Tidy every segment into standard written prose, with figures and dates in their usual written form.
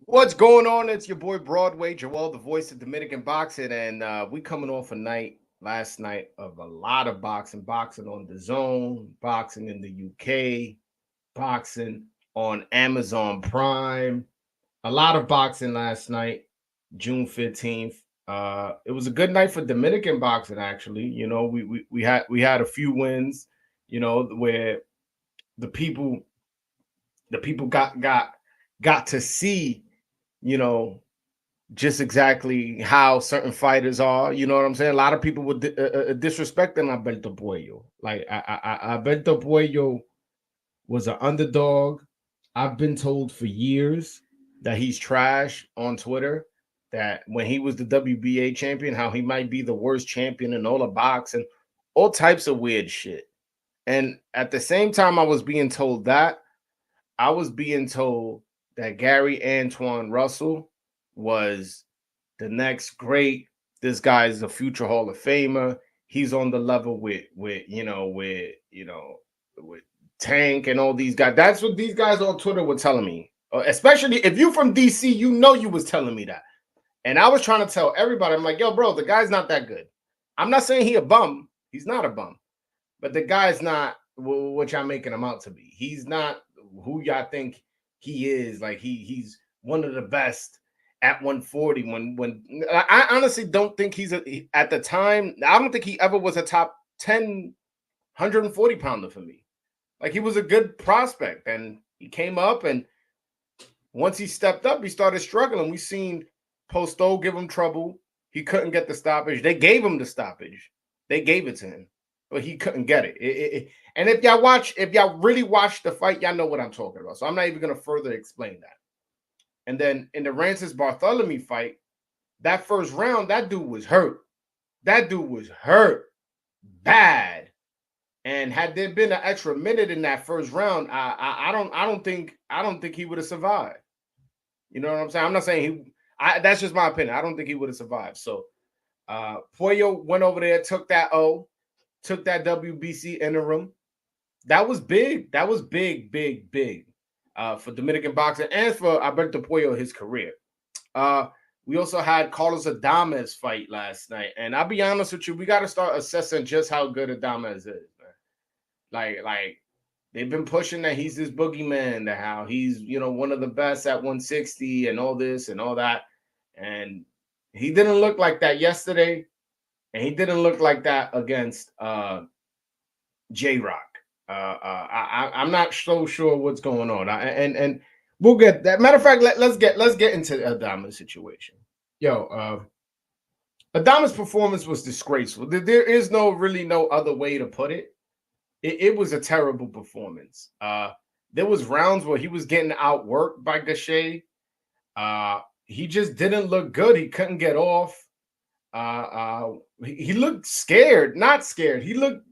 What's going on? It's your boy Broadway, Joel, the voice of Dominican boxing, and we coming off a night last night of a lot of boxing on the zone, boxing in the UK, boxing on Amazon Prime. A lot of boxing last night, June 15th. It was a good night for Dominican boxing, actually. We had a few wins, where the people got to see, you know just exactly how certain fighters are. You know what I'm saying? A lot of people were disrespecting Alberto Puello. Like Alberto Puello was an underdog. I've been told for years that he's trash on Twitter. That when he was the WBA champion, how he might be the worst champion in all of boxing, all types of weird shit. And at the same time, I was being told that I was being told that Gary Antuanne Russell was the next great. This guy is a future Hall of Famer. He's on the level with Tank and all these guys. That's what these guys on Twitter were telling me. Especially if you from DC, you was telling me that. And I was trying to tell everybody, I'm like, yo, bro, the guy's not that good. I'm not saying he a bum. He's not a bum. But the guy's not what y'all making him out to be. He's not who y'all think he is. Like he's one of the best at 140. When I honestly don't think at the time. I don't think he ever was a top 10 140 pounder for me. Like he was a good prospect, and he came up, and once he stepped up, he started struggling. We seen Posto give him trouble. He couldn't get the stoppage. They gave him the stoppage. They gave it to him, but he couldn't get it. And if y'all really watch the fight, y'all know what I'm talking about. So I'm not even gonna further explain that. And then in the Rancis Bartholomew fight, that first round, that dude was hurt. That dude was hurt bad. And had there been an extra minute in that first round, I don't think he would have survived. You know what I'm saying? I'm not saying that's just my opinion. I don't think he would have survived. So Puello went over there, took that WBC interim. That was big. That was big for Dominican boxing and for Alberto Puello, his career. We also had Carlos Adames fight last night. And I'll be honest with you, we got to start assessing just how good Adames is, man. Like they've been pushing that he's this boogeyman, that how he's, one of the best at 160 and all this and all that. And he didn't look like that yesterday. And he didn't look like that against J-Rock. I'm not so sure what's going on. And we'll get that. Matter of fact, let's get into Adame's situation. Yo, Adame's performance was disgraceful. There is really no other way to put it. It was a terrible performance. There was rounds where he was getting outworked by Gachet. He just didn't look good. He couldn't get off. He looked scared, not scared. He looked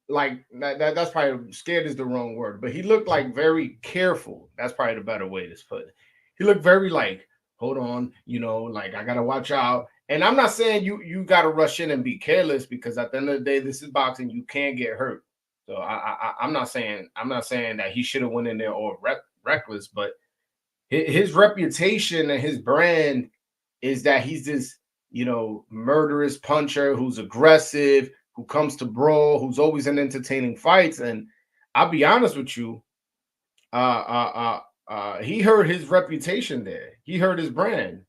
like that's probably scared is the wrong word, but he looked like very careful. That's probably the better way to put it. He looked very like, hold on, like I gotta watch out. And I'm not saying you gotta rush in and be careless, because at the end of the day, this is boxing. You can't get hurt. So I'm not saying that he should have went in there all reckless, but his reputation and his brand is that he's this murderous puncher who's aggressive, who comes to brawl, who's always in entertaining fights. And I'll be honest with you, he hurt his reputation there. He hurt his brand.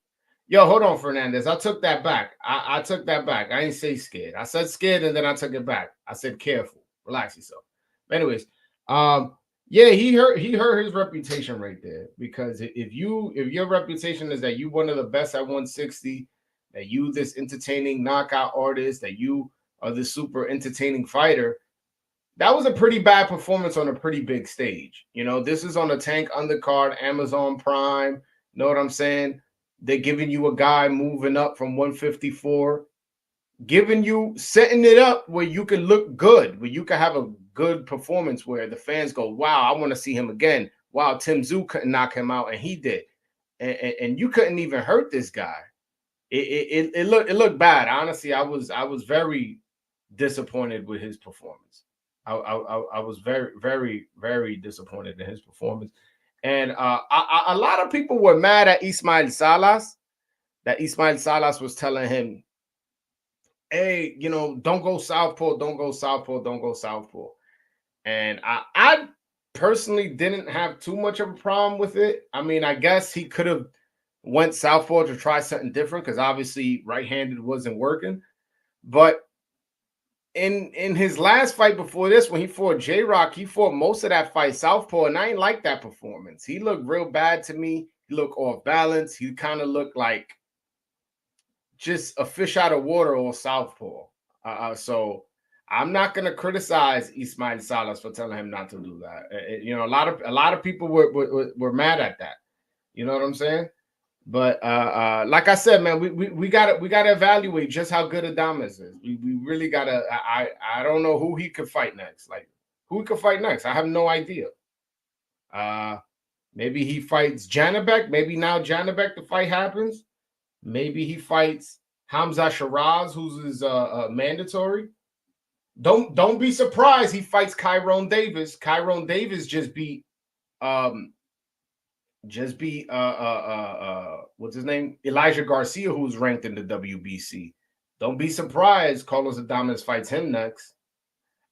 Yo, hold on, Fernandez. I took that back. I took that back. I didn't say scared. I said scared, and then I took it back. I said careful. Relax yourself. But anyways, yeah, he hurt his reputation right there, because if your reputation is that you one of the best at 160, that you this entertaining knockout artist, that you are this super entertaining fighter, that was a pretty bad performance on a pretty big stage. This is on a Tank undercard, Amazon Prime. Know what I'm saying? They're giving you a guy moving up from 154, setting it up where you can look good, where you can have a good performance, where the fans go, wow, I want to see him again. Wow, Tim Tszyu couldn't knock him out, and he did. And you couldn't even hurt this guy. It looked bad. Honestly, I was very disappointed with his performance. I was very, very, very disappointed in his performance. And a lot of people were mad at Ismail Salas, that Ismail Salas was telling him, hey, don't go southpaw, don't go southpaw, don't go southpaw. And I personally didn't have too much of a problem with it. I mean, I guess he could have went southpaw to try something different because obviously right-handed wasn't working. But in his last fight before this, when he fought J-Rock, he fought most of that fight southpaw, and I ain't like that performance. He looked real bad to me. He looked off balance. He kind of looked like just a fish out of water or southpaw. So I'm not going to criticize Ismail Salas for telling him not to do that. A lot of people were mad at that. You know what I'm saying? But like I said, man, we gotta evaluate just how good Adames is. We really gotta. I don't know who he could fight next. Like who he could fight next? I have no idea. Maybe he fights Janabek. Maybe now Janabek the fight happens. Maybe he fights Hamza Shiraz, who's his mandatory. Don't be surprised he fights Kyrone Davis. Kyrone Davis just beat what's his name? Elijah Garcia, who's ranked in the WBC. Don't be surprised Carlos Adames fights him next.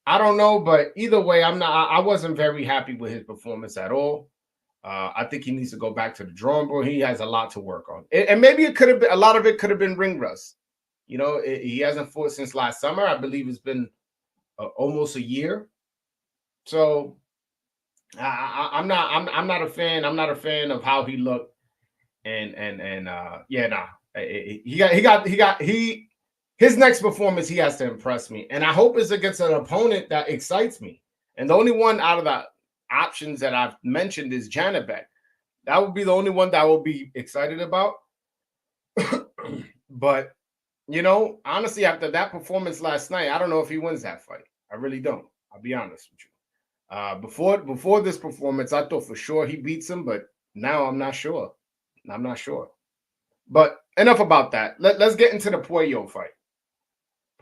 I don't know, but either way, I wasn't very happy with his performance at all. I think he needs to go back to the drawing board. He has a lot to work on. And maybe it could have been, a lot of it could have been ring rust. He hasn't fought since last summer. I believe it's been almost a year. So I'm not a fan. I'm not a fan of how he looked. His next performance, he has to impress me. And I hope it's against an opponent that excites me. And the only one out of the options that I've mentioned is Janabek. That would be the only one that I will be excited about. But honestly, after that performance last night, I don't know if he wins that fight. I really don't. I'll be honest with you. Before this performance, I thought for sure he beats him, but now I'm not sure. I'm not sure. But enough about that. Let's get into the Puello fight.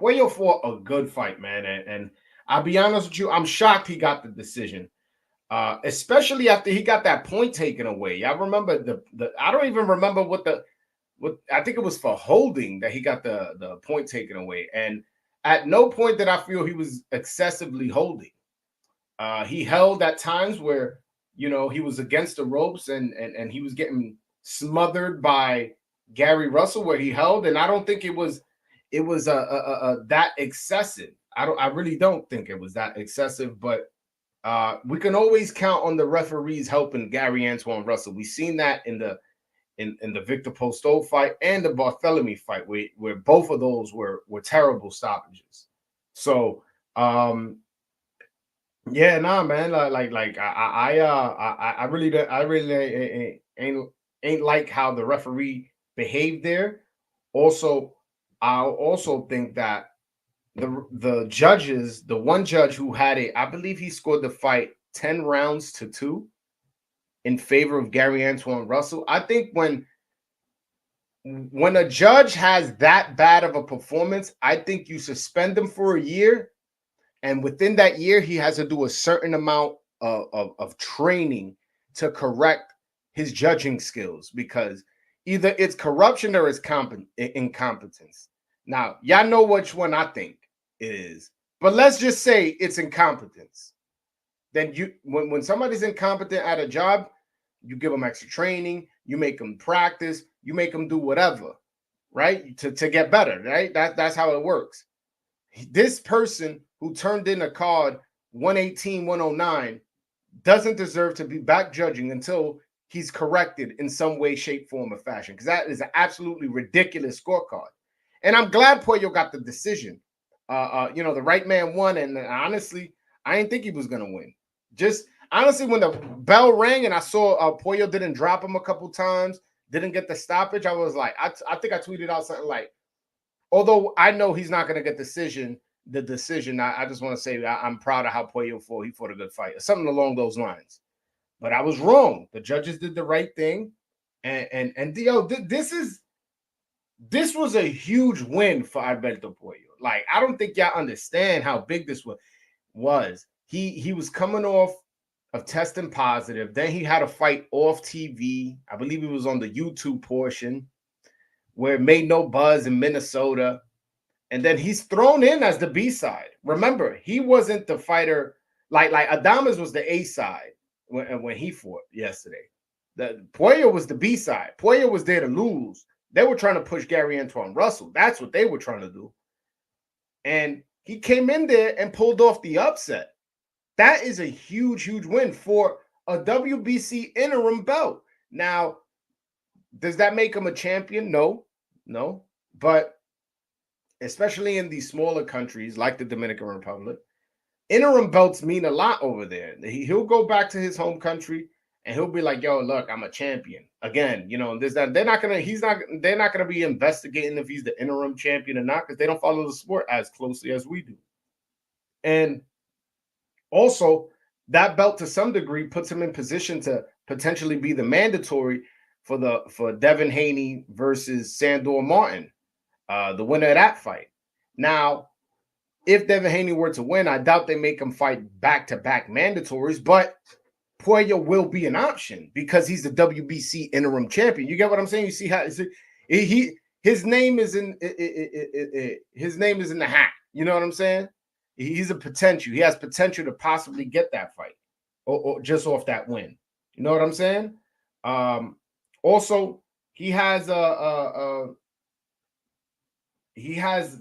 Puello fought a good fight, man. And I'll be honest with you, I'm shocked he got the decision. Especially after he got that point taken away. I remember I don't even remember what I think it was for holding that he got the point taken away. And at no point did I feel he was excessively holding. He held at times where he was against the ropes and he was getting smothered by Gary Russell where he held, and I don't think it was that excessive. I really don't think it was that excessive, but we can always count on the referees helping Gary Antuanne Russell. We've seen that in the Victor Postol fight and the Barthélemy fight, where both of those were terrible stoppages. So yeah, nah, man. I really ain't like how the referee behaved there. Also, I also think that the judges, the one judge who had it, I believe he scored the fight 10 rounds to 2 in favor of Gary Antuanne Russell. I think when a judge has that bad of a performance, I think you suspend them for a year. And within that year, he has to do a certain amount of training to correct his judging skills, because either it's corruption or it's incompetence. Now, y'all know which one I think it is. But let's just say it's incompetence. Then when somebody's incompetent at a job, you give them extra training, you make them practice, you make them do whatever, right? To get better, right? That's how it works. This person who turned in a card 118, 109 doesn't deserve to be back judging until he's corrected in some way, shape, form, or fashion, because that is an absolutely ridiculous scorecard. And I'm glad Puello got the decision. The right man won, and honestly, I didn't think he was going to win. Just honestly, when the bell rang and I saw Puello didn't drop him a couple times, didn't get the stoppage, I was like, I think I tweeted out something like, although I know he's not going to get the decision, I just want to say I'm proud of how Puello fought. He fought a good fight, something along those lines. But I was wrong. The judges did the right thing, and this was a huge win for Alberto Puello. Like, I don't think y'all understand how big this was. He was coming off of testing positive. Then he had a fight off TV. I believe it was on the YouTube portion where it made no buzz in Minnesota. And then he's thrown in as the B side. Remember, he wasn't the fighter like Adames was the A side when he fought yesterday. The Puello was the B side. Puello was there to lose. They were trying to push Gary Antuanne Russell. That's what they were trying to do. And he came in there and pulled off the upset. That is a huge, huge win for a WBC interim belt. Now, does that make him a champion? No. But especially in these smaller countries like the Dominican Republic, interim belts mean a lot over there. He'll go back to his home country and he'll be like, yo, look, I'm a champion. Again, they're not gonna be investigating if he's the interim champion or not, because they don't follow the sport as closely as we do. And also, that belt to some degree puts him in position to potentially be the mandatory for Devin Haney versus Sandor Martin, the winner of that fight. Now, if Devin Haney were to win, I doubt they make him fight back-to-back mandatories, but Puello will be an option because he's the WBC interim champion. You get what I'm saying? You see how his name is in the hat. You know what I'm saying? He's a potential. He has potential to possibly get that fight or just off that win. You know what I'm saying? Also, he has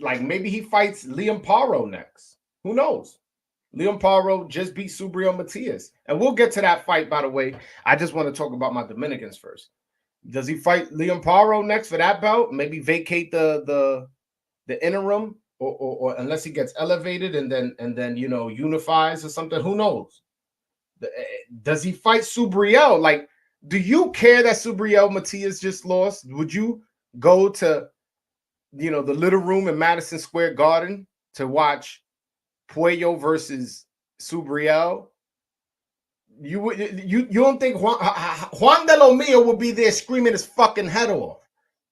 like maybe he fights Liam Paro next. Who knows? Liam Paro just beat Subriel Matias. And we'll get to that fight, by the way. I just want to talk about my Dominicans first. Does he fight Liam Paro next for that belt? Maybe vacate the interim, or unless he gets elevated and then unifies or something. Who knows? Does he fight Subriel? Like, do you care that Subriel Matias just lost? Would you go to the little room in Madison Square Garden to watch Puello versus Subriel? You don't think Juan de lo Mio would be there screaming his fucking head off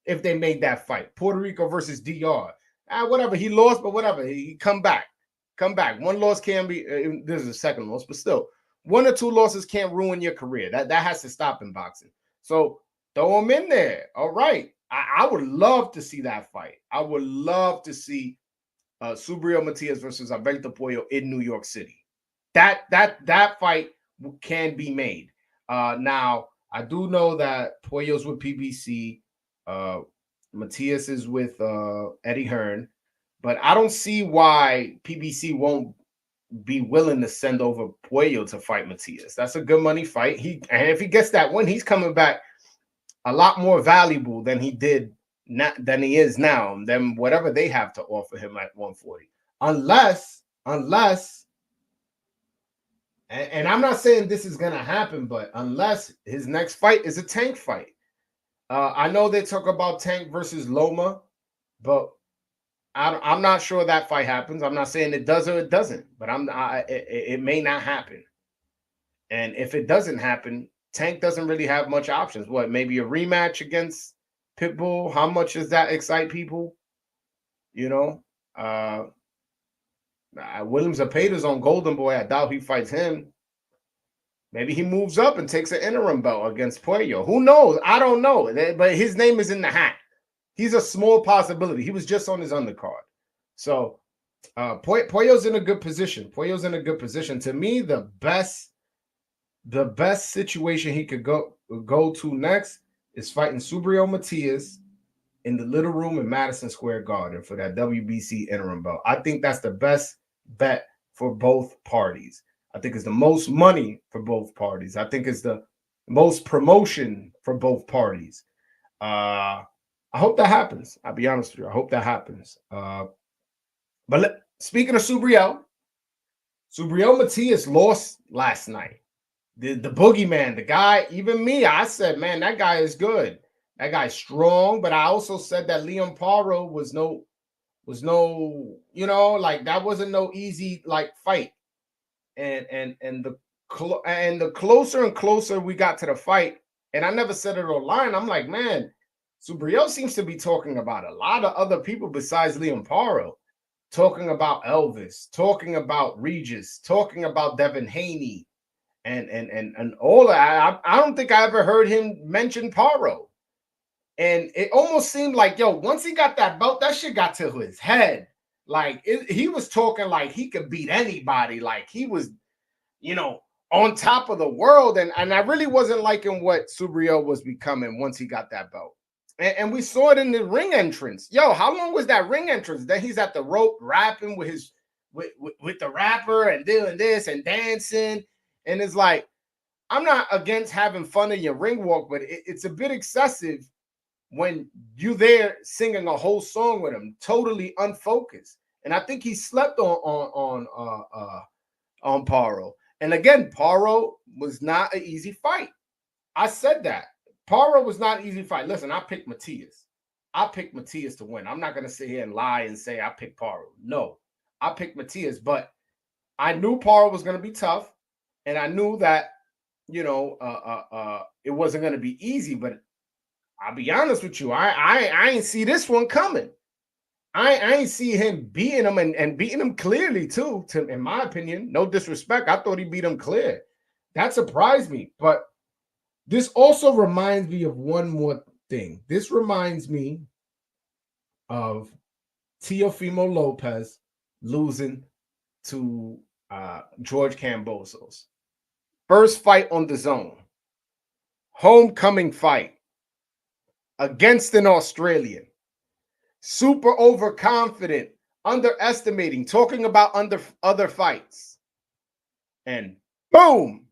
if they made that fight? Puerto Rico versus DR. Whatever, he lost, but whatever, he come back. One loss can be this is a second loss, but still, 1 or 2 losses can't ruin your career. That has to stop in boxing. So throw him in there. All right, I would love to see that fight. I would love to see Subriel Matias versus Alberto Puello in New York City. That fight can be made. Now, I do know that Puello's with PBC. Matias is with Eddie Hearn. But I don't see why PBC won't be willing to send over Puello to fight Matias. That's a good money fight. And if he gets that win, he's coming back a lot more valuable than he is now, than whatever they have to offer him at 140. Unless, and I'm not saying this is going to happen, but unless his next fight is a Tank fight. I know they talk about Tank versus Loma, but I'm not sure that fight happens. I'm not saying it does or it doesn't, but it may not happen. And if it doesn't happen, Tank doesn't really have much options. What, maybe a rematch against Pitbull? How much does that excite people? William Zepeda's on Golden Boy. I doubt he fights him. Maybe he moves up and takes an interim belt against Puello. Who knows? I don't know. But his name is in the hat. He's a small possibility. He was just on his undercard. So Puello's in a good position. To me, the best situation he could go to next is fighting Subriel Matias in the little room in Madison Square Garden for that WBC interim belt. I think that's the best bet for both parties. I think it's the most money for both parties. I think it's the most promotion for both parties. I hope that happens. I'll be honest with you. I hope that happens. But speaking of Subriel Matias lost last night. The boogeyman, the guy, even me, I said, man, that guy is good. That guy's strong. But I also said that Liam Paro was no, that wasn't no easy fight. And the closer and closer we got to the fight, and I never said it online, I'm like, man, Subriel seems to be talking about a lot of other people besides Liam Paro, talking about Elvis, talking about Regis, talking about Devin Haney, and all that. I don't think I ever heard him mention Paro. And it almost seemed like, yo, once he got that belt, that shit got to his head. Like he was talking like he could beat anybody. Like he was, you know, on top of the world. And I really wasn't liking what Subriel was becoming once he got that belt. And we saw it in the ring entrance. Yo, how long was that ring entrance? Then he's at the rope rapping with his with the rapper and doing this and dancing. And it's like, I'm not against having fun in your ring walk, but it's a bit excessive when you there singing a whole song with him, totally unfocused. And I think he slept on Paro. And again, Paro was not an easy fight. I said that. Paro was not an easy fight. Listen, I picked Matias. I picked Matias to win. I'm not going to sit here and lie and say I picked Paro. No, I picked Matias, but I knew Paro was going to be tough. And I knew that, you know, it wasn't going to be easy, but I'll be honest with you. I ain't see this one coming. I ain't see him beating him and beating him clearly too. In my opinion, no disrespect, I thought he beat him clear. That surprised me. But this also reminds me of one more thing. This reminds me of Teofimo Lopez losing to George Kambosos. First fight on the zone. Homecoming fight against an Australian. Super overconfident, underestimating, talking about other fights. And boom,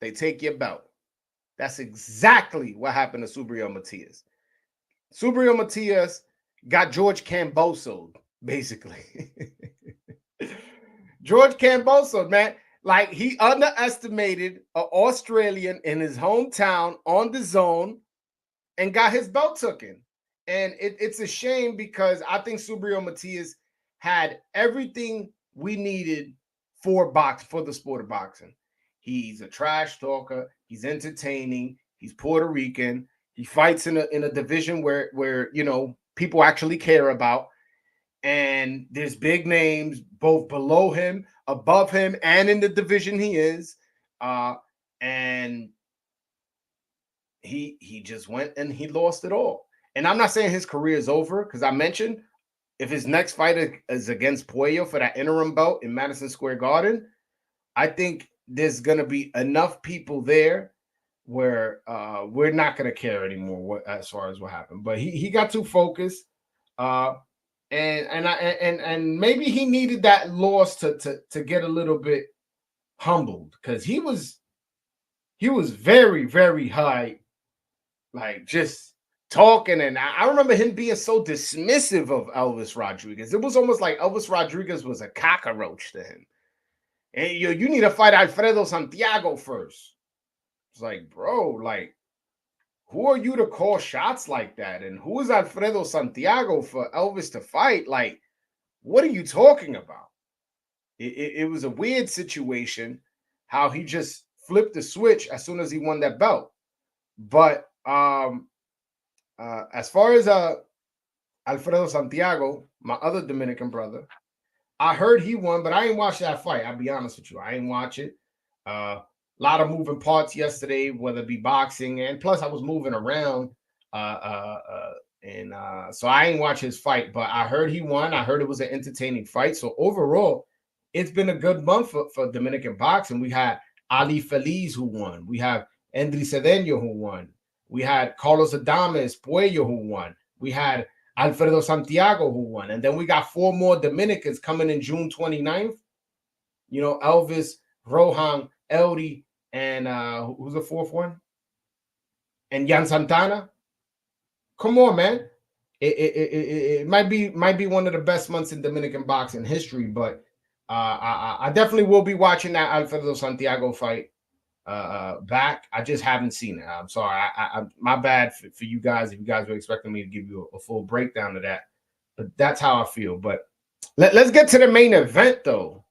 they take your belt. That's exactly what happened to Subriel Matias. Subriel Matias got George Kambosos, basically. George Kambosos, man. Like, he underestimated an Australian in his hometown on the zone and got his belt taken. And it's a shame because I think Subriel Matias had everything we needed for the sport of boxing. He's a trash talker. He's entertaining. He's Puerto Rican. He fights in a division where you know, people actually care about. And there's big names both below him, above him, and in the division he is. And he just went and he lost it all. And I'm not saying his career is over, because I mentioned if his next fight is against Puello for that interim belt in Madison Square Garden, I think there's going to be enough people there where we're not going to care anymore as far as what happened. But he got too focused. And maybe he needed that loss to get a little bit humbled, because he was very, very high, like just talking. And I remember him being so dismissive of Elvis Rodriguez. It was almost like Elvis Rodriguez was a cockroach to him. And you need to fight Alfredo Santiago first. It's like, bro, like, who are you to call shots like that? And who is Alfredo Santiago for Elvis to fight? Like, what are you talking about? It was a weird situation how he just flipped the switch as soon as he won that belt. But as far as Alfredo Santiago, my other Dominican brother, I heard he won, but I ain't watched that fight. I'll be honest with you. I ain't watch it. A lot of moving parts yesterday, whether it be boxing, and plus I was moving around. So I ain't watch his fight, but I heard he won. I heard it was an entertaining fight. So overall, it's been a good month for Dominican boxing. We had Ali Feliz who won. We have Endri Cedeno who won. We had Carlos Adames Puello who won. We had Alfredo Santiago who won. And then we got 4 more Dominicans coming in June 29th. You know, Elvis, Rohan, Eldy, and who's the 4th one? And Jan Santana. Come on, man. It might be one of the best months in Dominican boxing history, but I definitely will be watching that Alfredo Santiago fight back. I just haven't seen it. I'm sorry. I my bad for you guys if you guys were expecting me to give you a full breakdown of that. But that's how I feel. But let's get to the main event, though.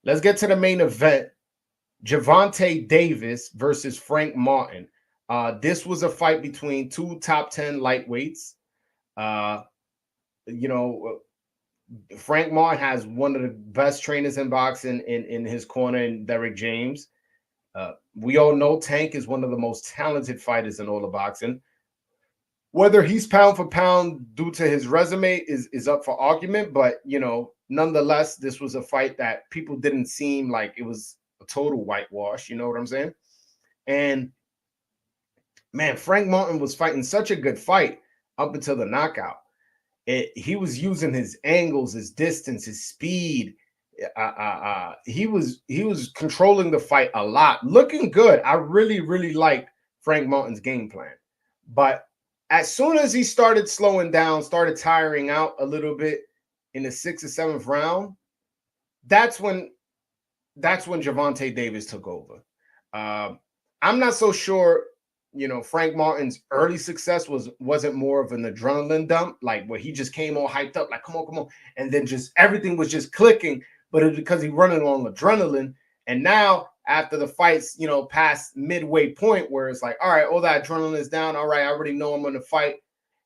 Let's get to the main event. Gervonta Davis versus Frank Martin. This was a fight between 2 top 10 lightweights. You know, Frank Martin has one of the best trainers in boxing in his corner, in Derek James. We all know Tank is one of the most talented fighters in all of boxing. Whether he's pound for pound due to his resume is up for argument, but nonetheless, this was a fight that people didn't seem like it was a total whitewash. You know what I'm saying? And man, Frank Martin was fighting such a good fight up until the knockout. He was using his angles, his distance, his speed. He was controlling the fight a lot, looking good. I really liked Frank Martin's game plan, but as soon as he started slowing down, started tiring out a little bit in the 6th or 7th round, that's when Gervonta Davis took over. I'm not so sure. Frank Martin's early success wasn't more of an adrenaline dump, like where he just came all hyped up, like come on, and then just everything was just clicking. But it's because he's running on adrenaline. And now after the fights, past midway point where it's like, all right, all that adrenaline is down. All right, I already know I'm going to fight,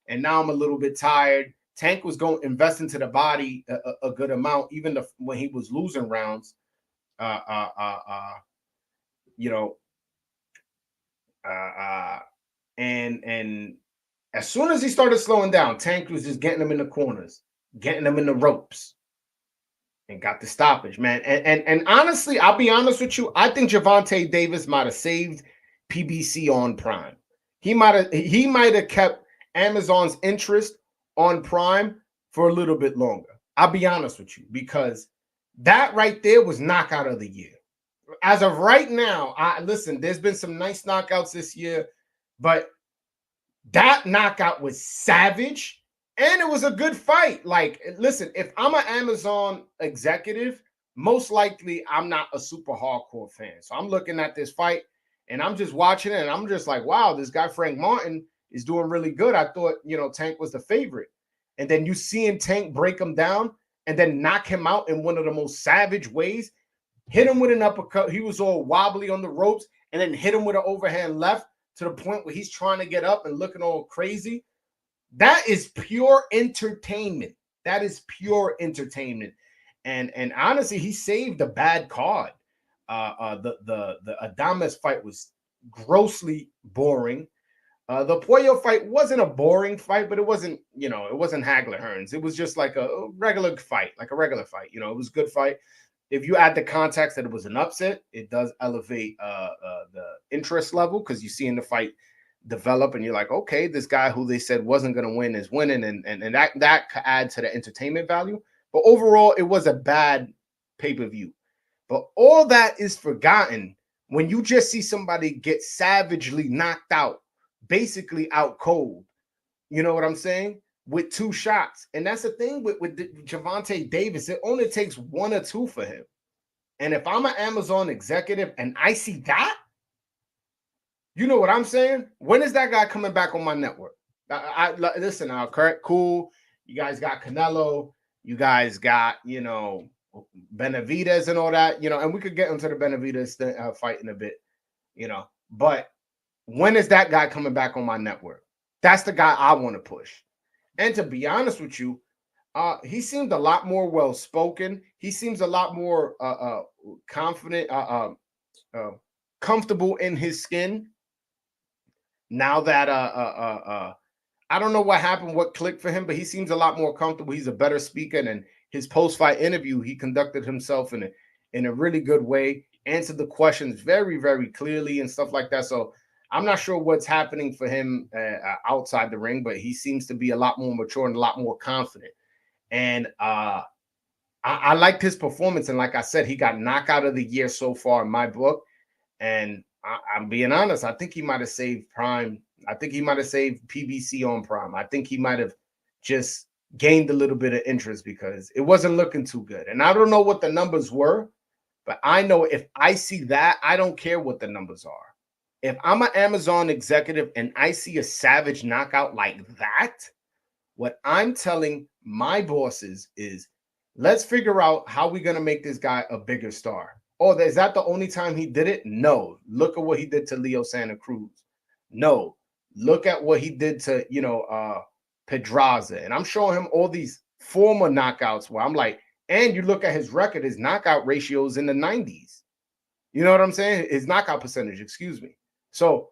and now I'm a little bit tired. Tank was going to invest into the body a good amount, even when he was losing rounds. And as soon as he started slowing down, Tank was just getting him in the corners, getting him in the ropes, and got the stoppage, man. And honestly, I'll be honest with you, I think Gervonta Davis might have saved PBC on Prime. He might have kept Amazon's interest on Prime for a little bit longer. I'll be honest with you, because that right there was knockout of the year. As of right now, listen, there's been some nice knockouts this year, but that knockout was savage, and it was a good fight. Like, listen, if I'm an Amazon executive, most likely I'm not a super hardcore fan. So I'm looking at this fight, and I'm just watching it, and I'm just like, wow, this guy Frank Martin is doing really good. I thought, Tank was the favorite. And then you seeing Tank break him down and then knock him out in one of the most savage ways. Hit him with an uppercut. He was all wobbly on the ropes, and then hit him with an overhand left to the point where he's trying to get up and looking all crazy. That is pure entertainment. That is pure entertainment. And honestly, he saved a bad card. The Adames fight was grossly boring. The Puello fight wasn't a boring fight, but it wasn't, it wasn't Hagler Hearns. It was just like a regular fight, It was a good fight. If you add the context that it was an upset, it does elevate the interest level, because you see in the fight develop, and you're like, okay, this guy who they said wasn't going to win is winning, and that could add to the entertainment value. But overall, it was a bad pay-per-view. But all that is forgotten when you just see somebody get savagely knocked out, basically out cold. You know what I'm saying? With 2 shots. And that's the thing with Gervonta Davis. It only takes 1 or 2 for him. And if I'm an Amazon executive and I see that, you know what I'm saying? When is that guy coming back on my network? Listen, correct, cool. You guys got Canelo. You guys got, Benavidez and all that, and we could get into the Benavidez fight in a bit, But when is that guy coming back on my network? That's the guy I want to push. And to be honest with you, he seemed a lot more well-spoken. He seems a lot more confident, comfortable in his skin. Now that I don't know what happened, what clicked for him, but he seems a lot more comfortable. He's a better speaker, and in his post-fight interview, he conducted himself in a really good way, answered the questions very, very clearly and stuff like that. So I'm not sure what's happening for him outside the ring, but he seems to be a lot more mature and a lot more confident. And I liked his performance. And like I said, he got knockout of the year so far in my book. And I'm being honest, I think he might have saved Prime. I think he might have saved PBC on Prime. I think he might have just gained a little bit of interest because it wasn't looking too good. And I don't know what the numbers were, but I know if I see that, I don't care what the numbers are. If I'm an Amazon executive and I see a savage knockout like that, what I'm telling my bosses is, let's figure out how we're going to make this guy a bigger star. Oh, is that the only time he did it? No. Look at what he did to Leo Santa Cruz. No. Look at what he did to, Pedraza. And I'm showing him all these former knockouts where I'm like, and you look at his record, his knockout ratio is in the 90s. You know what I'm saying? His knockout percentage, excuse me. So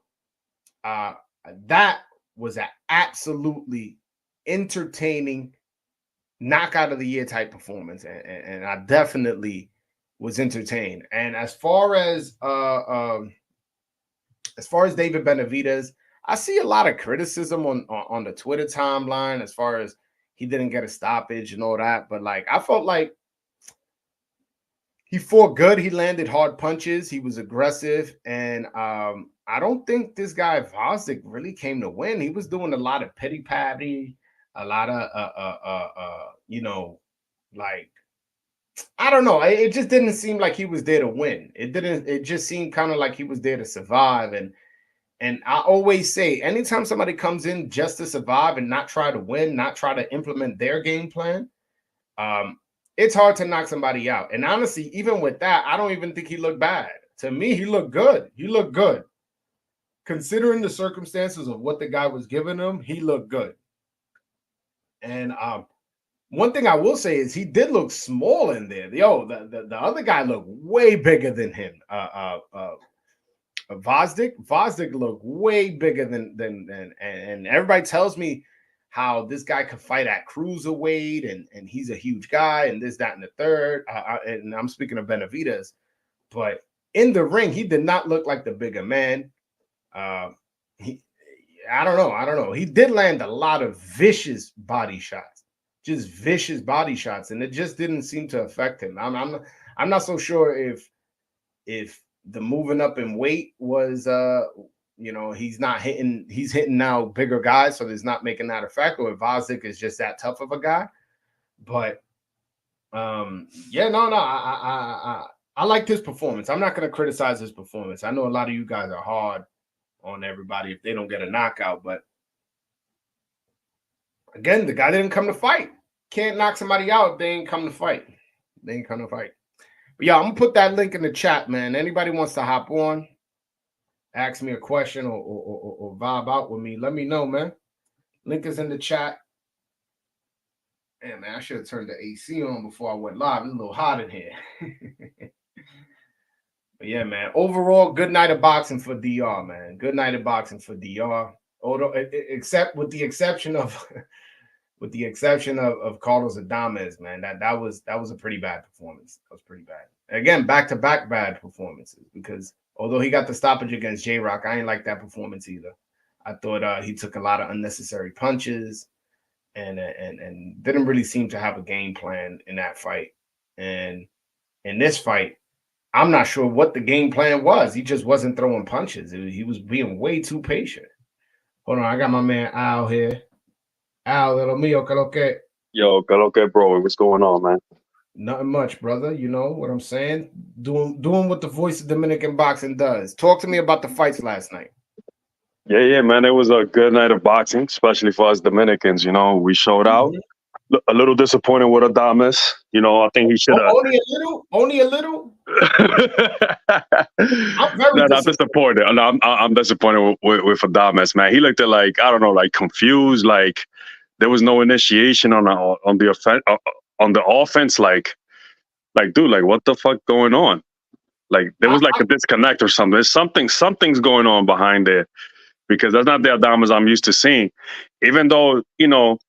that was an absolutely entertaining knockout of the year type performance, and I definitely was entertained. And as far as David Benavidez, I see a lot of criticism on the Twitter timeline as far as he didn't get a stoppage and all that. But like, I felt like he fought good. He landed hard punches. He was aggressive, and I don't think this guy Vozick really came to win. He was doing a lot of pity patty, a lot of like, I don't know. It just didn't seem like he was there to win. It just seemed kind of like he was there to survive. And I always say, anytime somebody comes in just to survive and not try to win, not try to implement their game plan, it's hard to knock somebody out. And honestly, even with that, I don't even think he looked bad. To me, he looked good. He looked good. Considering the circumstances of what the guy was giving him, he looked good. And one thing I will say is he did look small in there. The other guy looked way bigger than him. Vozick looked way bigger than and everybody tells me how this guy could fight at cruiserweight and he's a huge guy and this, that, and the third. And I'm speaking of Benavidez, but in the ring, he did not look like the bigger man. I don't know. He did land a lot of vicious body shots, just vicious body shots, and it just didn't seem to affect him. I'm not so sure if the moving up in weight was he's hitting now bigger guys, so there's not making that effect, or if Vozick is just that tough of a guy. But I liked his performance. I'm not going to criticize his performance. I know a lot of you guys are hard on everybody if they don't get a knockout, but again, the guy didn't come to fight. Can't knock somebody out if they ain't come to fight. They ain't come to fight. But yeah, I'm gonna put that link in the chat, man. Anybody wants to hop on, ask me a question or vibe out with me, let me know, man. Link is in the chat. Man, I should have turned the AC on before I went live. It's a little hot in here. But yeah, man. Overall, good night of boxing for DR, man. Good night of boxing for DR. Although, except with the exception of Carlos Adames, man. That was a pretty bad performance. That was pretty bad. Again, back-to-back bad performances, because although he got the stoppage against J-Rock, I ain't like that performance either. I thought he took a lot of unnecessary punches and didn't really seem to have a game plan in that fight. And in this fight, I'm not sure what the game plan was. He just wasn't throwing punches. He was being way too patient. Hold on, I got my man Al here. Al, little mío, que lo que? Yo, que lo que, bro? What's going on, man? Nothing much, brother. You know what I'm saying? Doing what the voice of Dominican boxing does. Talk to me about the fights last night. Yeah, man. It was a good night of boxing, especially for us Dominicans. You know, we showed out. A little disappointed with Adames. You know, I think he should have. Only a little. I'm very not disappointed. I'm disappointed with Adames, man. He looked at like, I don't know, like confused. Like there was no initiation on the offense. Like, dude, like what the fuck going on? Like there was like a disconnect or something. There's something's going on behind there, because that's not the Adames I'm used to seeing. Even though, you know,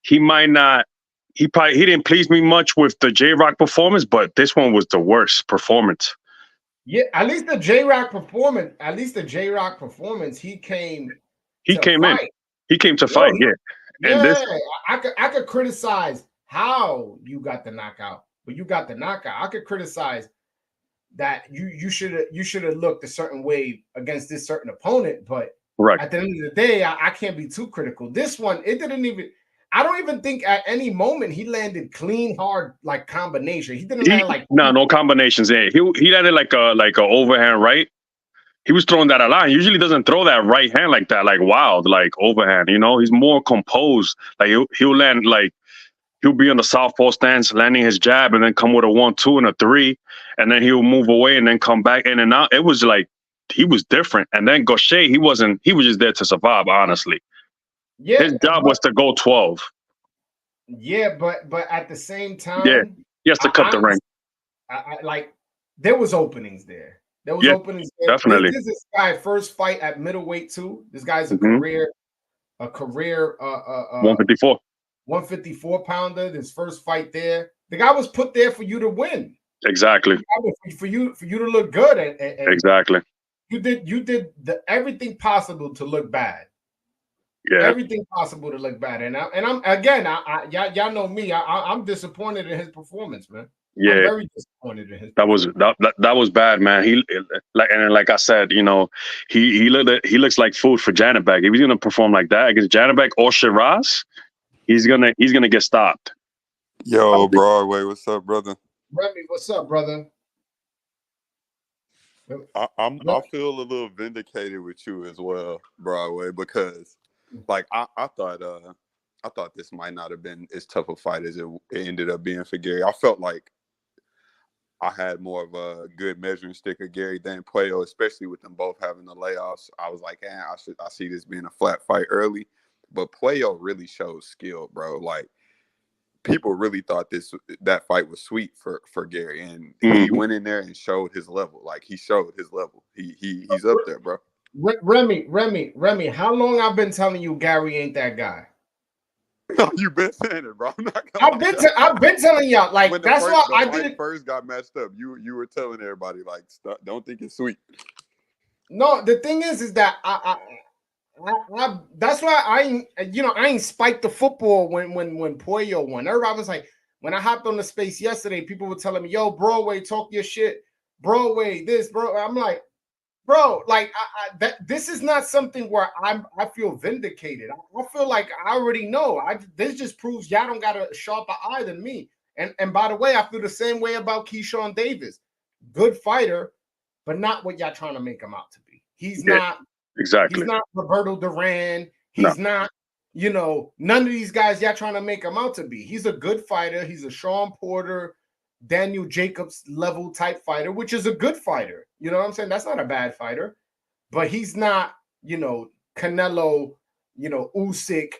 he didn't please me much with the J-Rock performance, but this one was the worst performance. Yeah, at least the J-Rock performance, he came in. He came to fight, yeah. Yeah, I could criticize how you got the knockout, but you got the knockout. I could criticize that you should have looked a certain way against this certain opponent, but right. At the end of the day, I can't be too critical. This one, I don't even think at any moment he landed clean, hard, like combination. He didn't land like no combinations. Yeah, he landed like a overhand right. He was throwing that a lot. He usually doesn't throw that right hand like that, like wild, like overhand. You know, he's more composed. Like he'll land like he'll be on the southpaw stance, landing his jab, and then come with a 1-2 and a 3, and then he'll move away and then come back in and out. It was like he was different. And then Gaucher, he was just there to survive. Honestly, yeah, his job was to go 12. Yeah, but at the same Yeah, time, he has to cut the ring. I like there was openings there. There was Yeah, openings there. definitely. This is this guy first fight at middleweight too. This guy's a Mm-hmm. career 154. 154 pounder. This first fight there. The guy was put there for you to win. Exactly. For you to look good, and Exactly. you did everything possible to look bad. Yeah. Everything possible to look bad, and I'm again, y'all know me. I'm disappointed in his performance, man. Yeah. I'm very disappointed in his. That was bad, man. He like I said, you know, he looks like food for Janibek. If he's gonna perform like that against Janibek or Shiraz, he's gonna get stopped. Yo, Broadway, what's up, brother? Remy, what's up, brother? I feel a little vindicated with you as well, Broadway, because like I thought this might not have been as tough a fight as it ended up being for Gary. I felt like I had more of a good measuring stick of Gary than Puello, especially with them both having the layoffs. I was like, I see this being a flat fight early, but Puello really shows skill, bro. Like, people really thought that fight was sweet for Gary, and he went in there and showed his level. Like, he showed his level. He's up there, bro. Remy, how long I've been telling you Gary ain't that guy? You've been saying it, bro. I've been telling y'all, like, when that's why I didn't first got messed up. You were telling everybody, like, don't think it's sweet. No, the thing is that I that's why I ain't spiked the football when Puello won. Everybody was like, when I hopped on the space yesterday, people were telling me, "Yo, Broadway, talk your shit, Broadway, this, bro." I'm like, bro, like this is not something where I feel vindicated. I feel like I already know. This just proves y'all don't got a sharper eye than me. And by the way, I feel the same way about Keyshawn Davis. Good fighter, but not what y'all trying to make him out to be. He's not. Exactly. He's not Roberto Duran. He's not, none of these guys y'all trying to make him out to be. He's a good fighter. He's a Sean Porter, Daniel Jacobs level type fighter, which is a good fighter. You know what I'm saying? That's not a bad fighter. But he's not, Canelo, Usyk,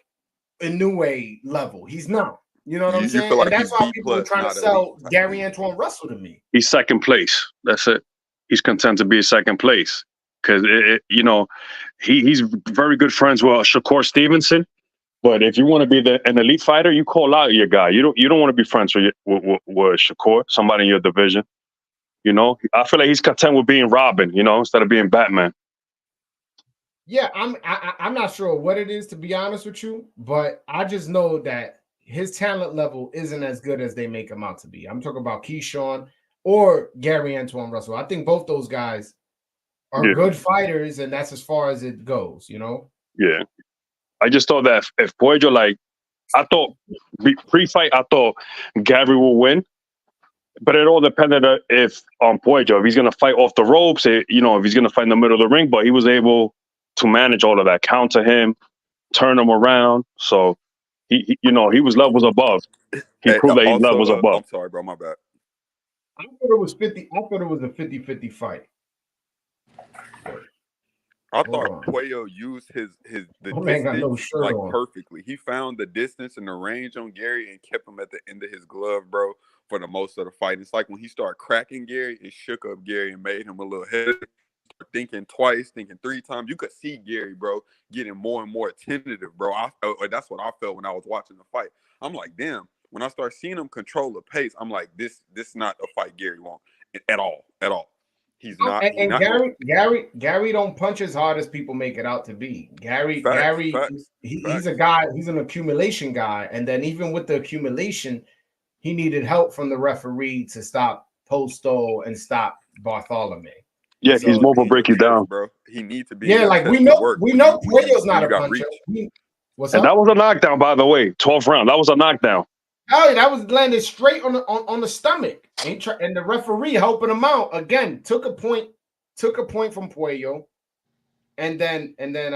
Inoue level. He's not. You know what I'm saying? Like, and that's why people are trying to sell Gary Antuanne Russell to me. He's second place. That's it. He's content to be second place. Because he's very good friends with Shakur Stevenson, but if you want to be an elite fighter, you call out your guy. You don't want to be friends with Shakur, somebody in your division. I feel like he's content with being Robin, instead of being Batman. Yeah, I'm not sure what it is, to be honest with you, but I just know that his talent level isn't as good as they make him out to be. I'm talking about Keyshawn or Gary Antuanne Russell. I think both those guys are good fighters, and that's as far as it goes, Yeah. I just thought that if Puello, I thought pre-fight, I thought Gary will win, but it all depended on Puello. If he's going to fight off the ropes, if he's going to fight in the middle of the ring, but he was able to manage all of that, counter him, turn him around. So, he was levels above. He proved that he's levels above. I'm sorry, bro, my bad. I thought it was 50. I thought it was a 50-50 fight. I thought Puello used the distance perfectly. He found the distance and the range on Gary and kept him at the end of his glove, bro, for the most of the fight. It's like when he started cracking Gary, it shook up Gary and made him a little heavy. Thinking twice, thinking three times. You could see Gary, bro, getting more and more tentative, bro. That's what I felt when I was watching the fight. I'm like, damn. When I start seeing him control the pace, I'm like, this is not a fight Gary wants at all. He's not. And Gary don't punch as hard as people make it out to be. Gary, he's a guy. He's an accumulation guy, and then even with the accumulation, he needed help from the referee to stop Posto and stop Bartholomew. Yeah, so he's more to break you down, bro. He needs to be. Yeah, like we know Puello's not a puncher. What's up? That was a knockdown, by the way. 12th round. That was a knockdown. Oh, that was landed straight on the stomach, and the referee helping him out again. Took a point from Puello, and then didn't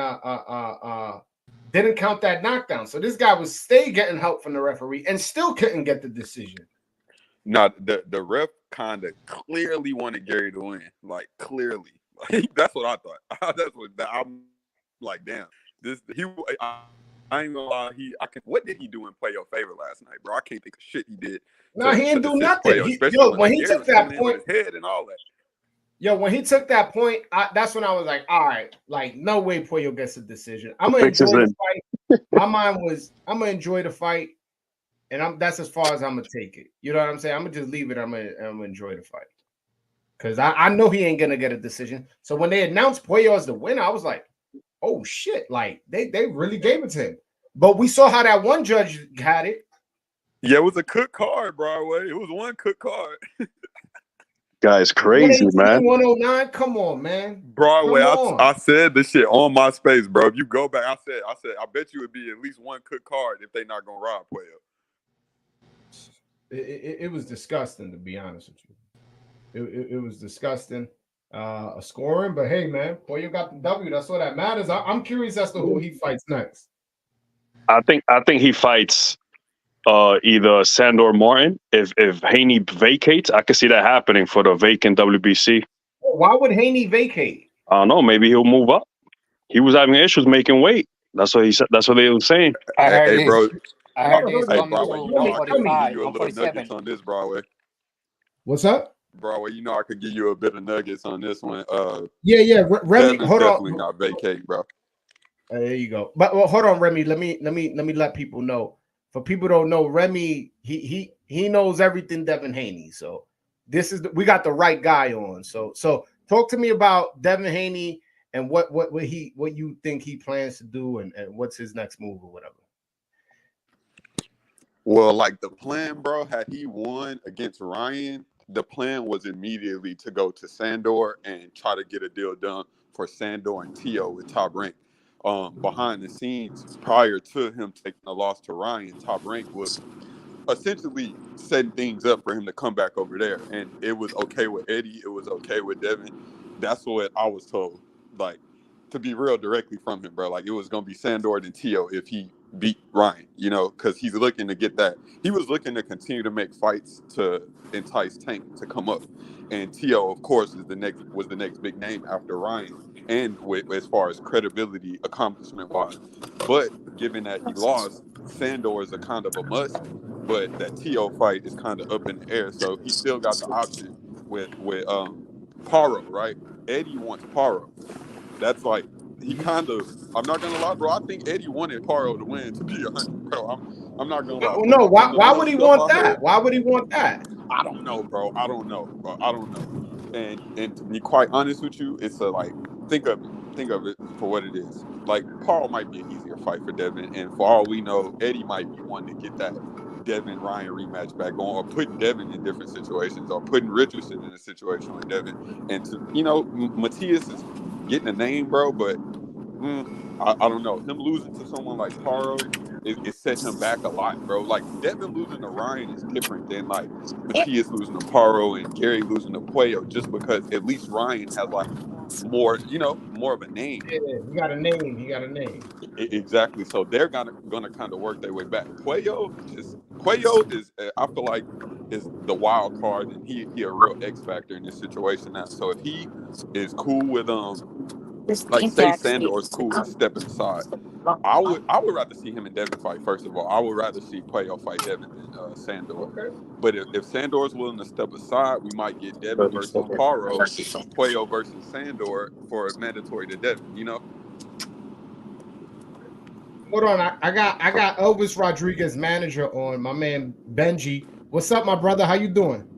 count that knockdown. So this guy was stay getting help from the referee and still couldn't get the decision. No, the ref kind of clearly wanted Gary to win, like clearly. Like, that's what I thought. I'm like, damn, I ain't gonna lie. What did he do in Puello favor last night, bro? I can't think of shit he did. No, he didn't do nothing. Puello, especially when he took that point with his head and all that. Yo, when he took that point, that's when I was like, all right, like no way Puello gets a decision. I'm gonna enjoy the fight. My mind was, I'm gonna enjoy the fight, and that's as far as I'm gonna take it. You know what I'm saying? I'm gonna just leave it. I'm gonna enjoy the fight because I know he ain't gonna get a decision. So when they announced Puello as the winner, I was like, oh shit, like they really gave it to him. But we saw how that one judge had it. Yeah, it was a cook card, Broadway. It was one cook card. Guy's crazy, 118, 109. Come on, man. Broadway, I said this shit on my space, bro. If you go back, I said, I bet you it'd be at least one cook card if they not gonna rob Puello. It was disgusting, to be honest with you. It was disgusting. Scoring, but hey, man, Puello got the W. That's all that matters. I'm curious as to who he fights next. I think he fights either Sandor Martin. If Haney vacates, I could see that happening for the vacant WBC. Why would Haney vacate? I don't know. Maybe he'll move up. He was having issues making weight. That's what he said. That's what they were saying. I heard hey, bro. I heard this. Hey, Broadway, you know I could give 145, you a little nuggets on this, Broadway. What's up? Broadway, you know I could give you a bit of nuggets on this one. Yeah. Remy, hold definitely on. not vacate, bro. There you go. But hold on, Remy. Let me let people know. For people who don't know, Remy, he knows everything Devin Haney. So this is we got the right guy on. So talk to me about Devin Haney and what you think he plans to do and what's his next move or whatever. Well, like the plan, bro, had he won against Ryan, the plan was immediately to go to Sandor and try to get a deal done for Sandor and Tio with Top Rank. Behind the scenes, prior to him taking a loss to Ryan, Top Rank was essentially setting things up for him to come back over there. And it was okay with Eddie. It was okay with Devin. That's what I was told. Like, to be real directly from him, bro. Like, it was going to be Sandor and Tio if he beat Ryan, you know, because he's looking to get that. He was looking to continue to make fights to entice Tank to come up. And Tio, of course, was the next big name after Ryan. And as far as credibility, accomplishment-wise. But given that he lost, Sandor is a kind of a must. But that Tio fight is kind of up in the air. So he still got the option with Paro, right? Eddie wants Paro. That's like, he kind of, I'm not going to lie, bro. I think Eddie wanted Paro to win, to be honest, bro. I'm not going to lie. Well, no, why would he want that? Why would he want that? I don't know, bro. I don't know. And to be quite honest with you, it's think of it for what it is. Like, Paul might be an easier fight for Devin, and for all we know, Eddie might be wanting to get that Devin Ryan rematch back on, or putting Devin in different situations, or putting Richardson in a situation with Devin. And Matias is getting a name, bro, but I don't know. Him losing to someone like Paro, it set him back a lot, bro. Like, Devin losing to Ryan is different than like Matias losing to Paro and Gary losing to Puello, just because at least Ryan has like more of a name. Yeah, he got a name. Exactly. So they're gonna kind of work their way back. Puello is I feel like is the wild card, and he a real X factor in this situation now. So if he is cool with like say Sandor's cool with stepping aside, I would rather see him and Devin fight. First of all, I would rather see Puello fight Devin than Sandor. Okay. But if Sandor's willing to step aside, we might get Devin versus Paro, Puello versus Sandor for mandatory to Devin. You know. Hold on, I got Elvis Rodriguez manager on, my man Benji. What's up, my brother? How you doing?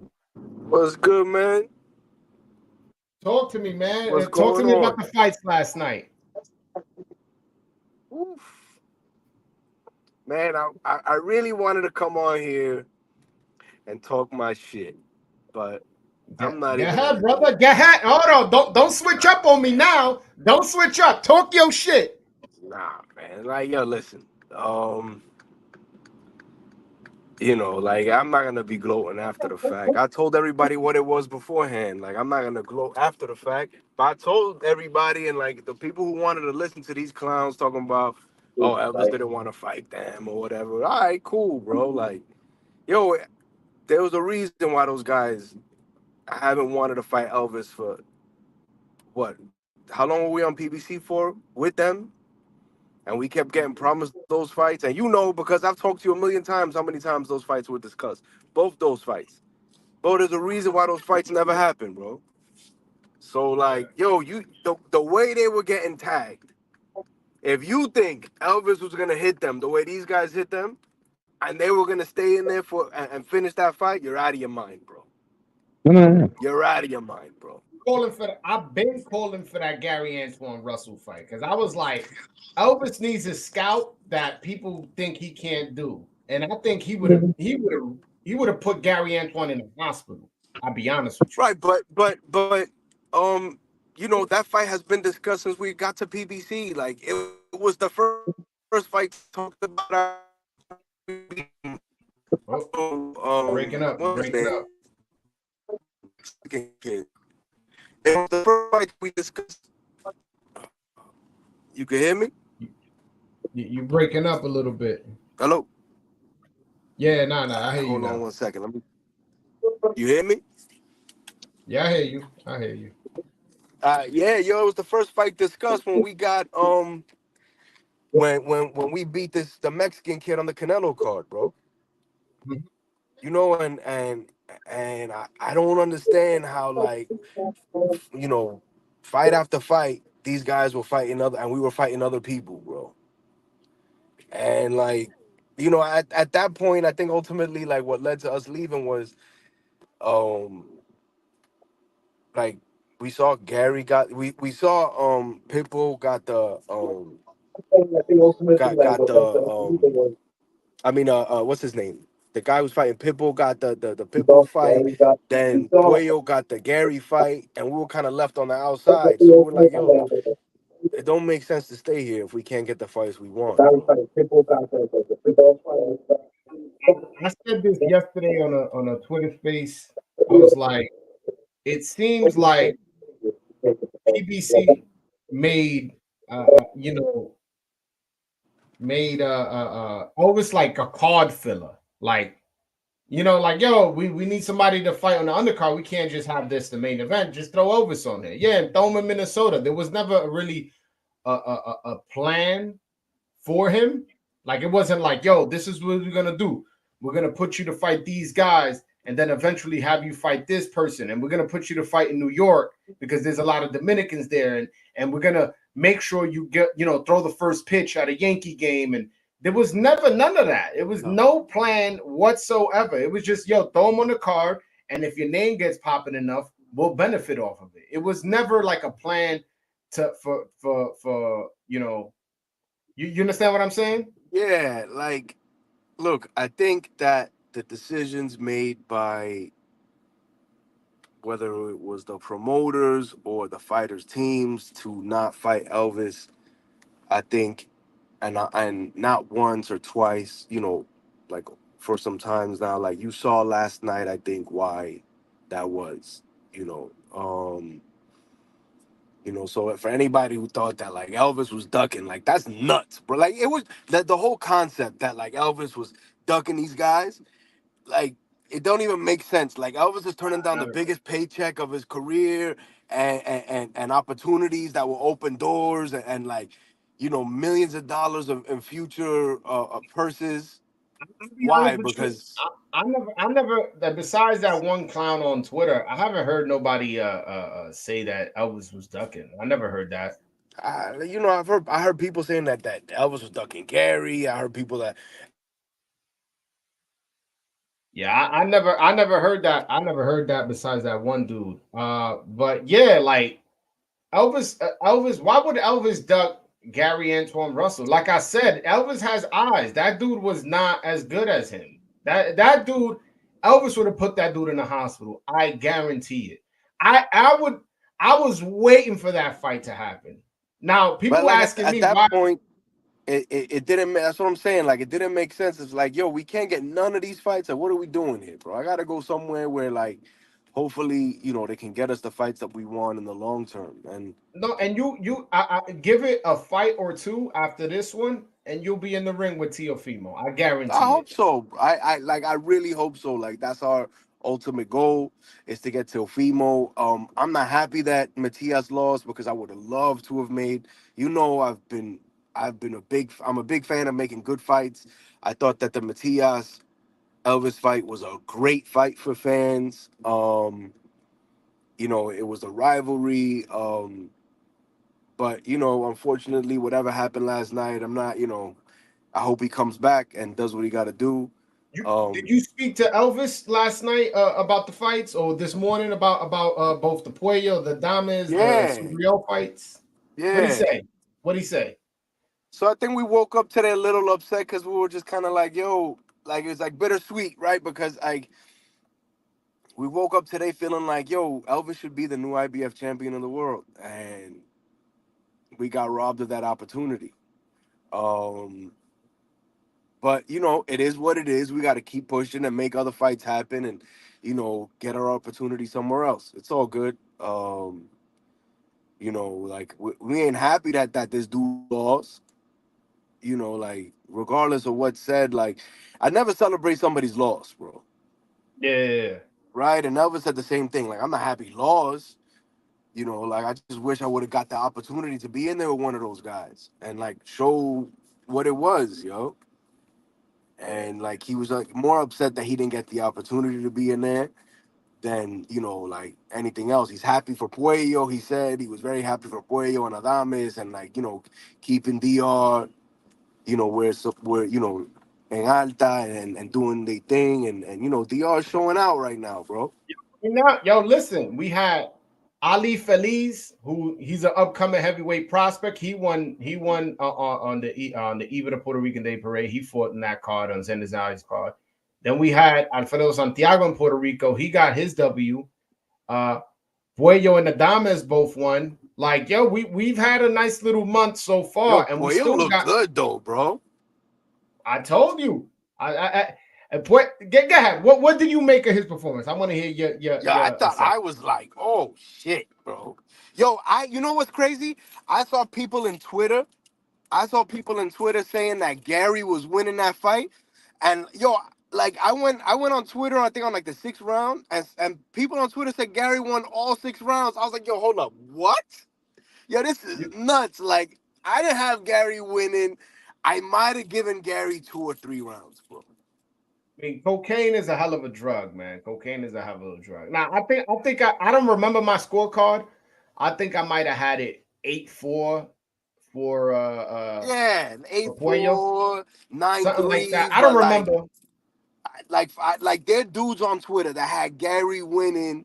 What's good, man? Talk to me, man. What's Talk to me going about the fights last night. Oof. Man, I really wanted to come on here and talk my shit, but I'm not even. Go ahead, brother. Go ahead. Hold on. Don't switch up on me now. Don't switch up. Talk your shit. Nah, man. Like, yo, listen. Like, I'm not gonna be gloating after the fact. I told everybody what it was beforehand. Like, I'm not gonna gloat after the fact. But I told everybody, and like the people who wanted to listen to these clowns talking about, oh, Elvis didn't want to fight them or whatever. All right, cool, bro. Like, yo, there was a reason why those guys haven't wanted to fight Elvis for what? How long were we on PBC for with them? and we kept getting promised those fights. And you know, because I've talked to you a million times, how many times those fights were discussed. Both those fights. Bro, there's a reason why those fights never happened, bro. So Yeah. like, yo, the way they were getting tagged. If you think Elvis was gonna hit them the way these guys hit them, and they were gonna stay in there for and finish that fight, you're out of your mind, bro. No, no, no. You're out of your mind, bro. Calling for I've been calling for that Gary Antoine Russell fight because I was like, Elvis needs a scout that people think he can't do, and I think he would have put Gary Antoine in the hospital. I'll be honest with you. Right, um, you know that fight has been discussed since we got to PBC. Like it was the first fight talked about. Oh, breaking up, What's his breaking name? up. Kid. It was the first fight we discussed. You can hear me? You breaking up a little bit. Hello. Yeah, nah, I hear you Hold on now. 1 second. Let me. You hear me? Yeah, I hear you. I hear you. Yeah, yo, it was the first fight discussed when we got when we beat the Mexican kid on the Canelo card, bro. Mhm. You know, and I don't understand how like you know, fight after fight, these guys were fighting other and we were fighting other people, bro. And like, you know, at that point, I think ultimately like what led to us leaving was um like we saw Pitbull got the I mean what's his name? The guy who's fighting Pitbull got the Pitbull fight. Then Puello got the Gary fight, and we were kind of left on the outside. So we're like, yo, it don't make sense to stay here if we can't get the fights we want, bro. I said this yesterday on a Twitter space. I was like, it seems like PBC made you know made always like a card filler. Like, you know, like, yo, we need somebody to fight on the undercard. We can't just have this the main event. Just throw Elvis on there. Yeah, and throw him in Minnesota. There was never really a plan for him. Like, it wasn't like, yo, this is what we're gonna do. We're gonna put you to fight these guys, and then eventually have you fight this person, and we're gonna put you to fight in New York because there's a lot of Dominicans there, and we're gonna make sure you get, you know, throw the first pitch at a Yankee game. And there was never none of that. It was No. no plan whatsoever. It was just, yo, throw them on the card, and if your name gets popping enough, we'll benefit off of it. It was never like a plan to for you know, you understand what I'm saying? Yeah, like, look, I think that the decisions made by whether it was the promoters or the fighters teams to not fight Elvis, I think, and not once or twice, you know, like for some times now, like you saw last night, I think why that was, you know, so for anybody who thought that like Elvis was ducking, like that's nuts, bro. Like it was that the whole concept that like Elvis was ducking these guys, like it don't even make sense. Like Elvis is turning down the biggest paycheck of his career and opportunities that will open doors and like millions of dollars in future purses. I'll be Why? honest with you. Because I never. That besides that one clown on Twitter, I haven't heard nobody say that Elvis was ducking. I never heard that. I heard people saying that Elvis was ducking Gary. I heard people that Yeah, I never heard that. I never heard that besides that one dude. But yeah, like Elvis. Why would Elvis duck Gary Antoine Russell? Like I said, Elvis has eyes. That dude was not as good as him. That dude, Elvis would have put that dude in the hospital. I guarantee it. I would. I was waiting for that fight to happen. Now, but people like asking at me that why. point it didn't. That's what I'm saying. Like it didn't make sense. It's like, yo, we can't get none of these fights. Like, what are we doing here, bro? I gotta go somewhere where like, hopefully, they can get us the fights that we want in the long term. And No, and I give it a fight or two after this one, and you'll be in the ring with Teofimo. I I guarantee it. hope so. I really hope so. Like that's our ultimate goal is to get to Fimo. I'm not happy that Matias lost because I would have loved to have made. I've been I'm a big fan of making good fights. I thought that the Matias Elvis fight was a great fight for fans. It was a rivalry. But unfortunately, whatever happened last night, I'm not. I hope he comes back and does what he got to do. Did you speak to Elvis last night about the fights, or this morning about both the Puello, the Dames, the Yeah, Subriel fights? What he yeah. say? What he say? So I think we woke up today a little upset because we were just kind of like, yo, like it was like bittersweet, right? Because we woke up today feeling like, yo, Elvis should be the new IBF champion of the world, and we got robbed of that opportunity. Um, but it is what it is. We got to keep pushing and make other fights happen, and get our opportunity somewhere else. It's all good. Like we ain't happy that this dude lost. Like regardless of what's said, like I never celebrate somebody's loss, bro. Yeah. Right? And Elvis said the same thing. Like I'm not happy he lost. Like I just wish I would have got the opportunity to be in there with one of those guys and like show what it was, yo. And like he was like more upset that he didn't get the opportunity to be in there than like anything else. He's happy for Puello. He said he was very happy for Puello and Adames and like keeping DR where in alta and doing their thing and DR showing out right now, bro. Yo, listen, we had Ali Feliz, who he's an upcoming heavyweight prospect. He won on the eve of the Puerto Rican Day Parade. He fought in that card on Zenizai's card. Then we had Alfredo Santiago in Puerto Rico. He got his W. Puello and Adames both won. Like, yo, we've had a nice little month so Yo, far, and we Puello still look got. good though, bro. I told you. Get ahead. What did you make of his performance? I want to hear your Yeah, I thought assessment. I was like, oh shit, bro. Yo, you know what's crazy? I saw people in Twitter. Saying that Gary was winning that fight, and yo, like I went on Twitter. I think on like the 6th round, and people on Twitter said Gary won all 6 rounds. I was like, yo, hold up, what? Yo, this is nuts. Like I didn't have Gary winning. I might have given Gary 2 or 3 rounds, bro. I mean, cocaine is a hell of a drug, man. Cocaine is a hell of a drug. Now, I don't remember my scorecard. I think I might have had it 8-4 for Yeah, for Puello, 8-4, nine something like that. threes, I don't but like, remember. like there are dudes on Twitter that had Gary winning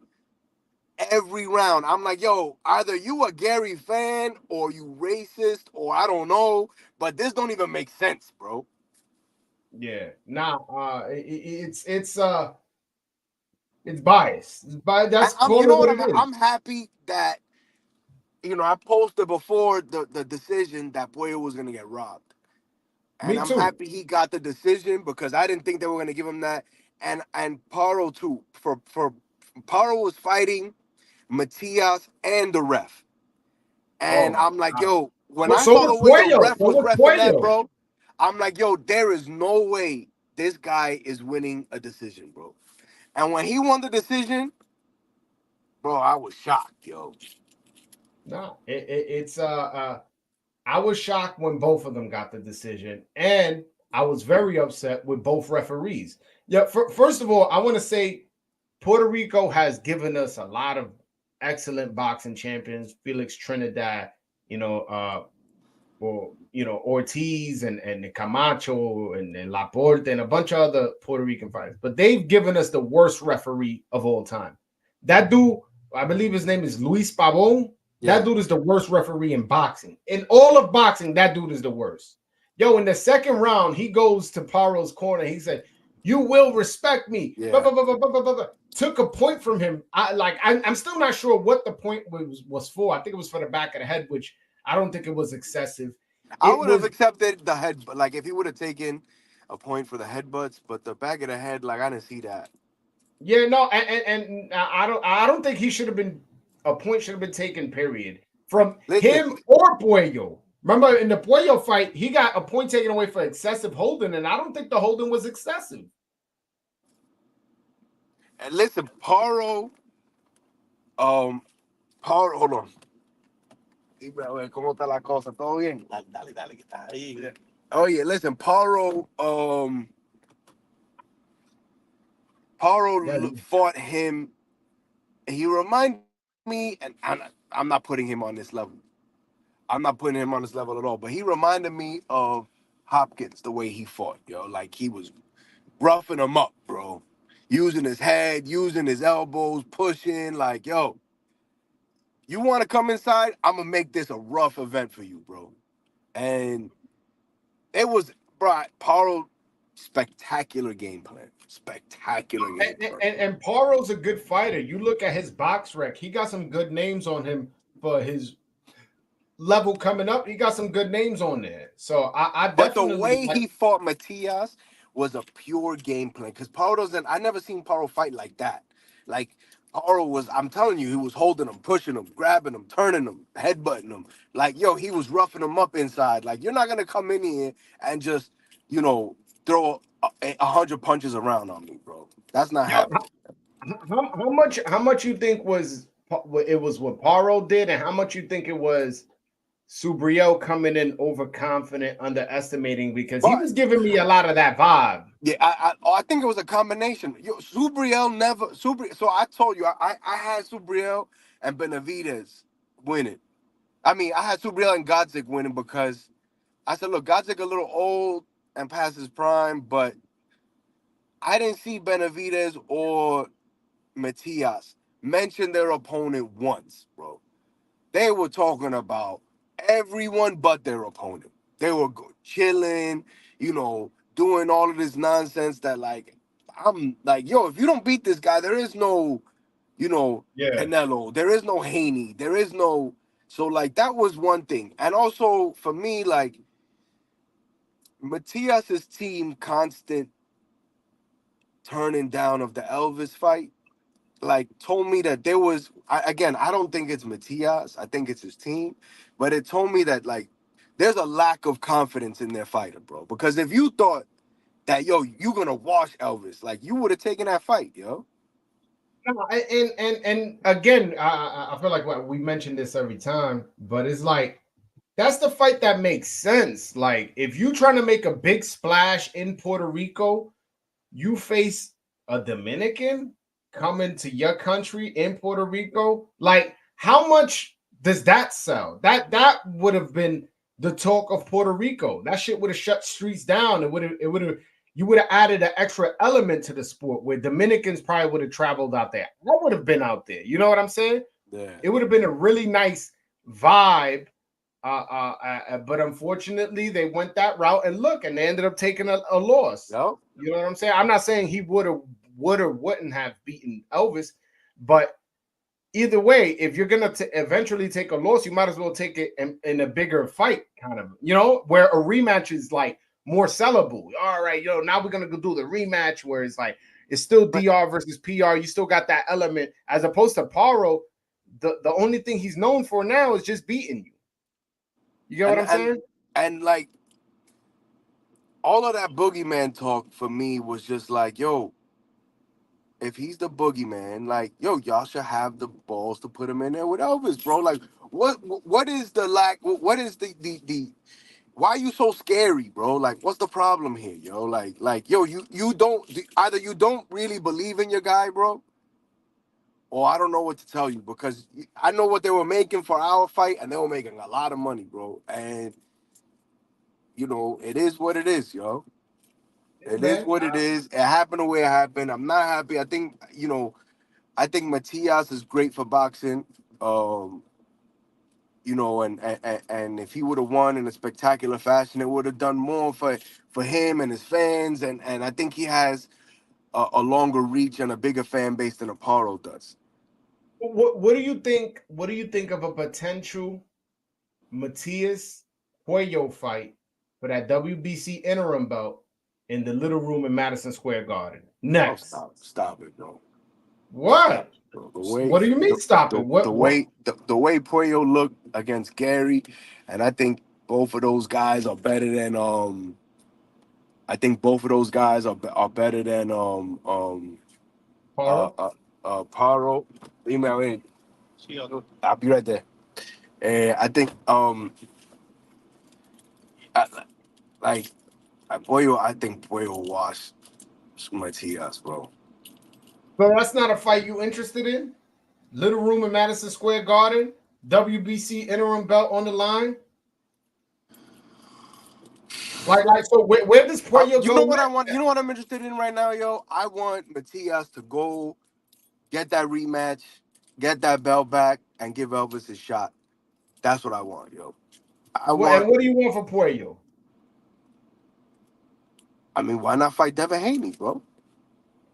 every round. I'm like, yo, either you a Gary fan or you racist or I don't know, but this don't even make sense, bro. Yeah, nah, it's biased. And That's I'm, call it what it is. I'm happy that I posted before the decision that Boyer was gonna get robbed, and Me I'm too. happy he got the decision because I didn't think they were gonna give him that, and Paro too. For Paro was fighting Matias and the ref. Oh And my I'm like, god. yo, when Well, I so saw was the way the Puello. ref So was was refing that, Puello. bro, I'm like, yo, there is no way this guy is winning a decision, bro. And when he won the decision, bro, I was shocked, yo. Nah, it's I was shocked when both of them got the decision, and I was very upset with both referees. Yeah, first of all, I want to say Puerto Rico has given us a lot of excellent boxing champions. Felix Trinidad, or Ortiz and Camacho and Laporte and a bunch of other Puerto Rican fighters. But they've given us the worst referee of all time. That dude, I believe his name is Luis Pavon. Yeah. That dude is the worst referee in boxing. In all of boxing, that dude is the worst. Yo, in the second round, he goes to Paro's corner. He said, "You will respect me." Yeah. Took a point from him. I'm still not sure what the point was for. I think it was for the back of the head, which I don't think it was excessive. I It would have was, accepted the head, like if he would have taken a point for the headbutts, but the back of the head, like I didn't see that. yeah, no, and I don't think he should have been a point should have been taken. Period, from Listen, him or Puello. Remember in the Puello fight, he got a point taken away for excessive holding, and I don't think the holding was excessive. and listen, Paro, hold on. Dime, a ver, ¿cómo está la cosa? ¿Todo bien? Dale, que está ahí. Oh, yeah, listen, Paro Yeah, fought him. He reminded me, and I'm not putting him on this level. I'm not putting him on this level at all, but he reminded me of Hopkins, the way he fought, yo. Like, he was roughing him up, bro. Using his head, using his elbows, pushing, like, yo, you want to come inside? I'm going to make this a rough event for you, bro. And it was, bro, Paro, spectacular game plan. Spectacular game plan. and Paro's a good fighter. You look at his box rec; he got some good names on him for his level coming up. He got some good names on there. So I But the definitely way he fought Matias was a pure game plan. Because Paro doesn't, I never seen Paro fight like that. Like, Paro was, I'm telling you, he was holding him, pushing him, grabbing him, turning him, headbutting him. Like, yo, he was roughing him up inside. Like, you're not going to come in here and just, you know, throw 100 punches around on me, bro. That's not happening. how much you think was it was what Paro did, and how much you think it was Subriel coming in overconfident, underestimating, because he was giving me a lot of that vibe. Yeah, I think it was a combination. So I told you I had Subriel and Benavidez winning. I mean, I had Subriel and Godzik winning because I said, look, Godzik a little old and past his prime, but I didn't see Benavidez or Matias mention their opponent once, bro. They were talking about everyone but their opponent. They were chilling, you know, doing all of this nonsense that, like, I'm like, yo, if you don't beat this guy, there is no, you know, Canelo. There is no Haney. There is no. So, like, that was one thing. And also, for me, like, Matias's team constant turning down of the Elvis fight, like, told me that there was, I don't think it's Matias, I think it's his team, but it told me that, like, there's a lack of confidence in their fighter, bro. Because if you thought that, yo, you're gonna wash Elvis, like, you would have taken that fight, yo. No, and again, I feel like we mention this every time, but it's like that's the fight that makes sense. Like, if you're trying to make a big splash in Puerto Rico, you face a Dominican coming to your country in Puerto Rico. Like, how much does that sell? That would have been the talk of Puerto Rico. That shit would have shut streets down. It would have you would have added an extra element to the sport where Dominicans probably would have traveled out there. I would have been out there. You know what I'm saying? Yeah. It would have been a really nice vibe. But unfortunately, they went that route, and look, and they ended up taking a loss. Yep. You know what I'm saying? I'm not saying he would or wouldn't have beaten Elvis, but either way, if you're gonna eventually take a loss, you might as well take it in a bigger fight, kind of, you know, where a rematch is like more sellable. All right, now we're gonna go do the rematch where it's like it's still DR versus PR. You still got that element, as opposed to Paro. The only thing he's known for now is just beating you. You get what I'm saying? And like, all of that boogeyman talk for me was just like, yo, if he's the boogeyman, like, yo, y'all should have the balls to put him in there with Elvis, bro. Like, what is the lack? What is the why are you so scary, bro? Like, what's the problem here, yo? Like, yo, you don't, either you don't really believe in your guy, bro, or I don't know what to tell you, because I know what they were making for our fight, and they were making a lot of money, bro. And, you know, it is what it is, yo. It is what it is. It happened the way it happened. I'm not happy. I think, you know, Matias is great for boxing. You know, and if he would have won in a spectacular fashion, it would have done more for him and his fans. And I think he has a longer reach and a bigger fan base than Aparo does. What do you think? What do you think of a potential Matias Puello fight for that WBC interim belt in the little room in Madison Square Garden? Next, stop it, bro. What? What do you mean? Stop it. The way Puello looked against Gary, and I think both of those guys are better than I think both of those guys are better than Paro. Paro. Email in. I'll be right there. And I think like Puello, I think Puello washed Matias, bro. So that's not a fight you interested in? Little room in Madison Square Garden, WBC interim belt on the line. Like so where does Puello You go know what next? I want? You know what I'm interested in right now, yo? I want Matias to go get that rematch, get that belt back, and give Elvis a shot. That's what I want, yo. And what do you want for Puello? I mean, why not fight Devin Haney, bro?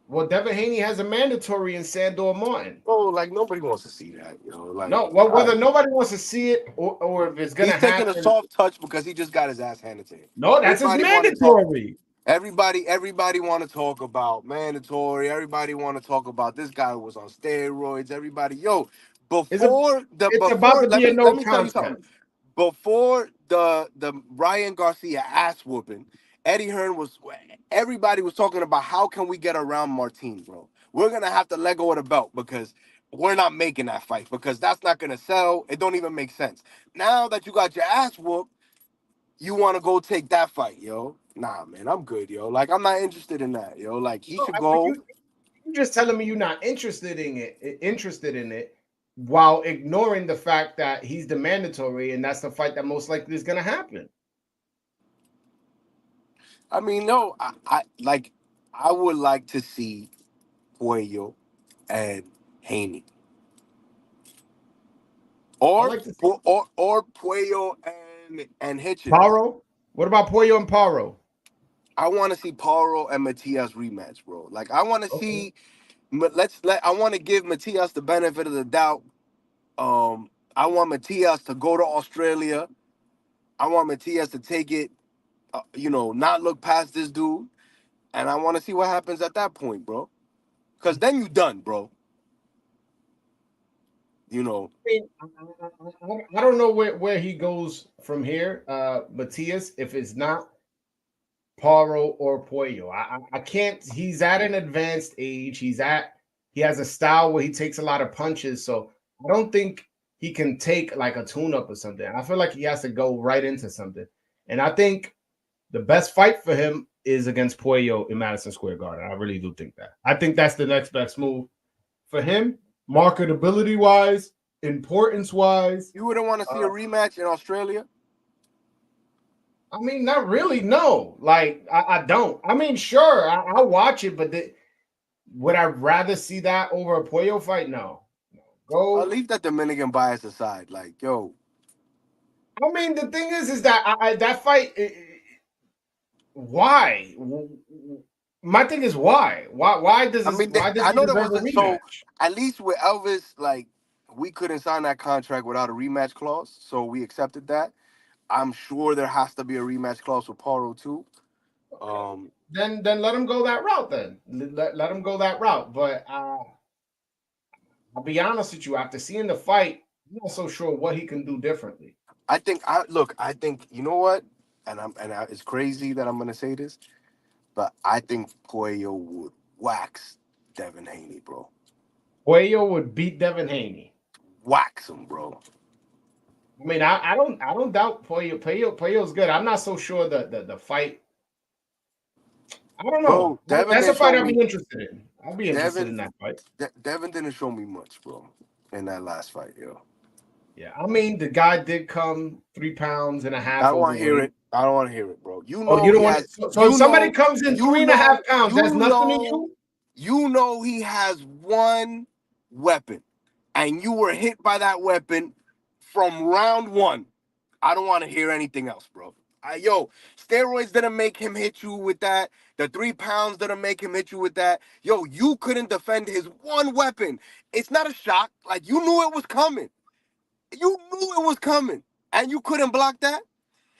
Well, Devin Haney has a mandatory in Sandor Martin. Oh, like nobody wants to see that, yo. Like No, well, whether nobody wants to see it or if it's gonna he's taking happen. a soft touch because he just got his ass handed to him. No, that's his mandatory. Everybody want to talk about mandatory. Everybody want to talk about this guy was on steroids. Everybody, yo, It's about to be a no let me tell you contest. something. Before the Ryan Garcia ass whooping, Eddie Hearn everybody was talking about how can we get around Martin, bro. We're gonna have to let go of the belt because we're not making that fight because that's not gonna sell. It don't even make sense. Now that you got your ass whooped, you want to go take that fight, yo. Nah, man, I'm good, yo. Like, I'm not interested in that, yo. Like, he should go. You're just telling me you're not interested in it, while ignoring the fact that he's the mandatory, and that's the fight that most likely is going to happen. I mean, no, I would like to see Puello and Haney, or Puello and Hitchens. Paro. What about Puello and Paro? I want to see Paro and Matias rematch, bro. Like, I want to see. I want to give Matias the benefit of the doubt. I want Matias to go to Australia. I want Matias to take it, not look past this dude. And I want to see what happens at that point, bro. Because then you done, bro. You know. I don't know where he goes from here, Matias, if it's not Paro or Puello. I can't. He's at an advanced age. He has a style where he takes a lot of punches. So I don't think he can take like a tune-up or something. I feel like he has to go right into something. And I think the best fight for him is against Puello in Madison Square Garden. I really do think that. I think that's the next best move for him, marketability-wise, importance-wise. You wouldn't want to see a rematch in Australia? I mean, not really, no. Like, I don't. I mean, sure, I'll watch it, but would I rather see that over a Puello fight? No. I'll leave that Dominican bias aside. Like, yo. I mean, the thing is that that fight, why? My thing is why? Why does this? I know there was so at least with Elvis, like, we couldn't sign that contract without a rematch clause, so we accepted that. I'm sure there has to be a rematch clause with Paro too. Then let him go that route. Then let him go that route. But I'll be honest with you. After seeing the fight, I'm not so sure what he can do differently. I think you know what, it's crazy that I'm gonna say this, but I think Puello would wax Devin Haney, bro. Puello would beat Devin Haney. Wax him, bro. I mean, I don't doubt Puello. Puello's good. I'm not so sure the fight. I don't know. Bro, that's a fight I'd be interested in. I'll be interested in that fight. Devin didn't show me much, bro, in that last fight, yo. Yeah, I mean, the guy did come 3.5 pounds. I don't want to hear it. I don't want to hear it, bro. You know, you don't want. So if somebody comes in 3.5 pounds, that's nothing to you. You know he has one weapon, and you were hit by that weapon from round one. I don't want to hear anything else, bro. Steroids didn't make him hit you with that. The 3 pounds didn't make him hit you with that. Yo, you couldn't defend his one weapon. It's not a shock. Like, you knew it was coming. You knew it was coming, and you couldn't block that.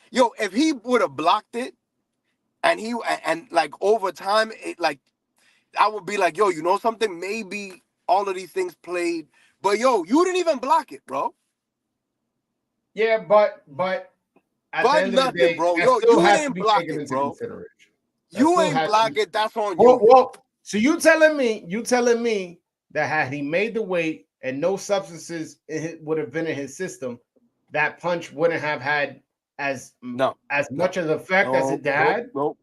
Yo, if he would have blocked it, and like over time, I would be like, yo, you know something? Maybe all of these things played, but yo, you didn't even block it, bro. Yeah, but at the end of the day, bro. Yo, you didn't block it, bro. You ain't block it. That's on you. Well, so you telling me that had he made the weight and no substances would have been in his system, that punch wouldn't have had as No, much of the effect as it had? Nope.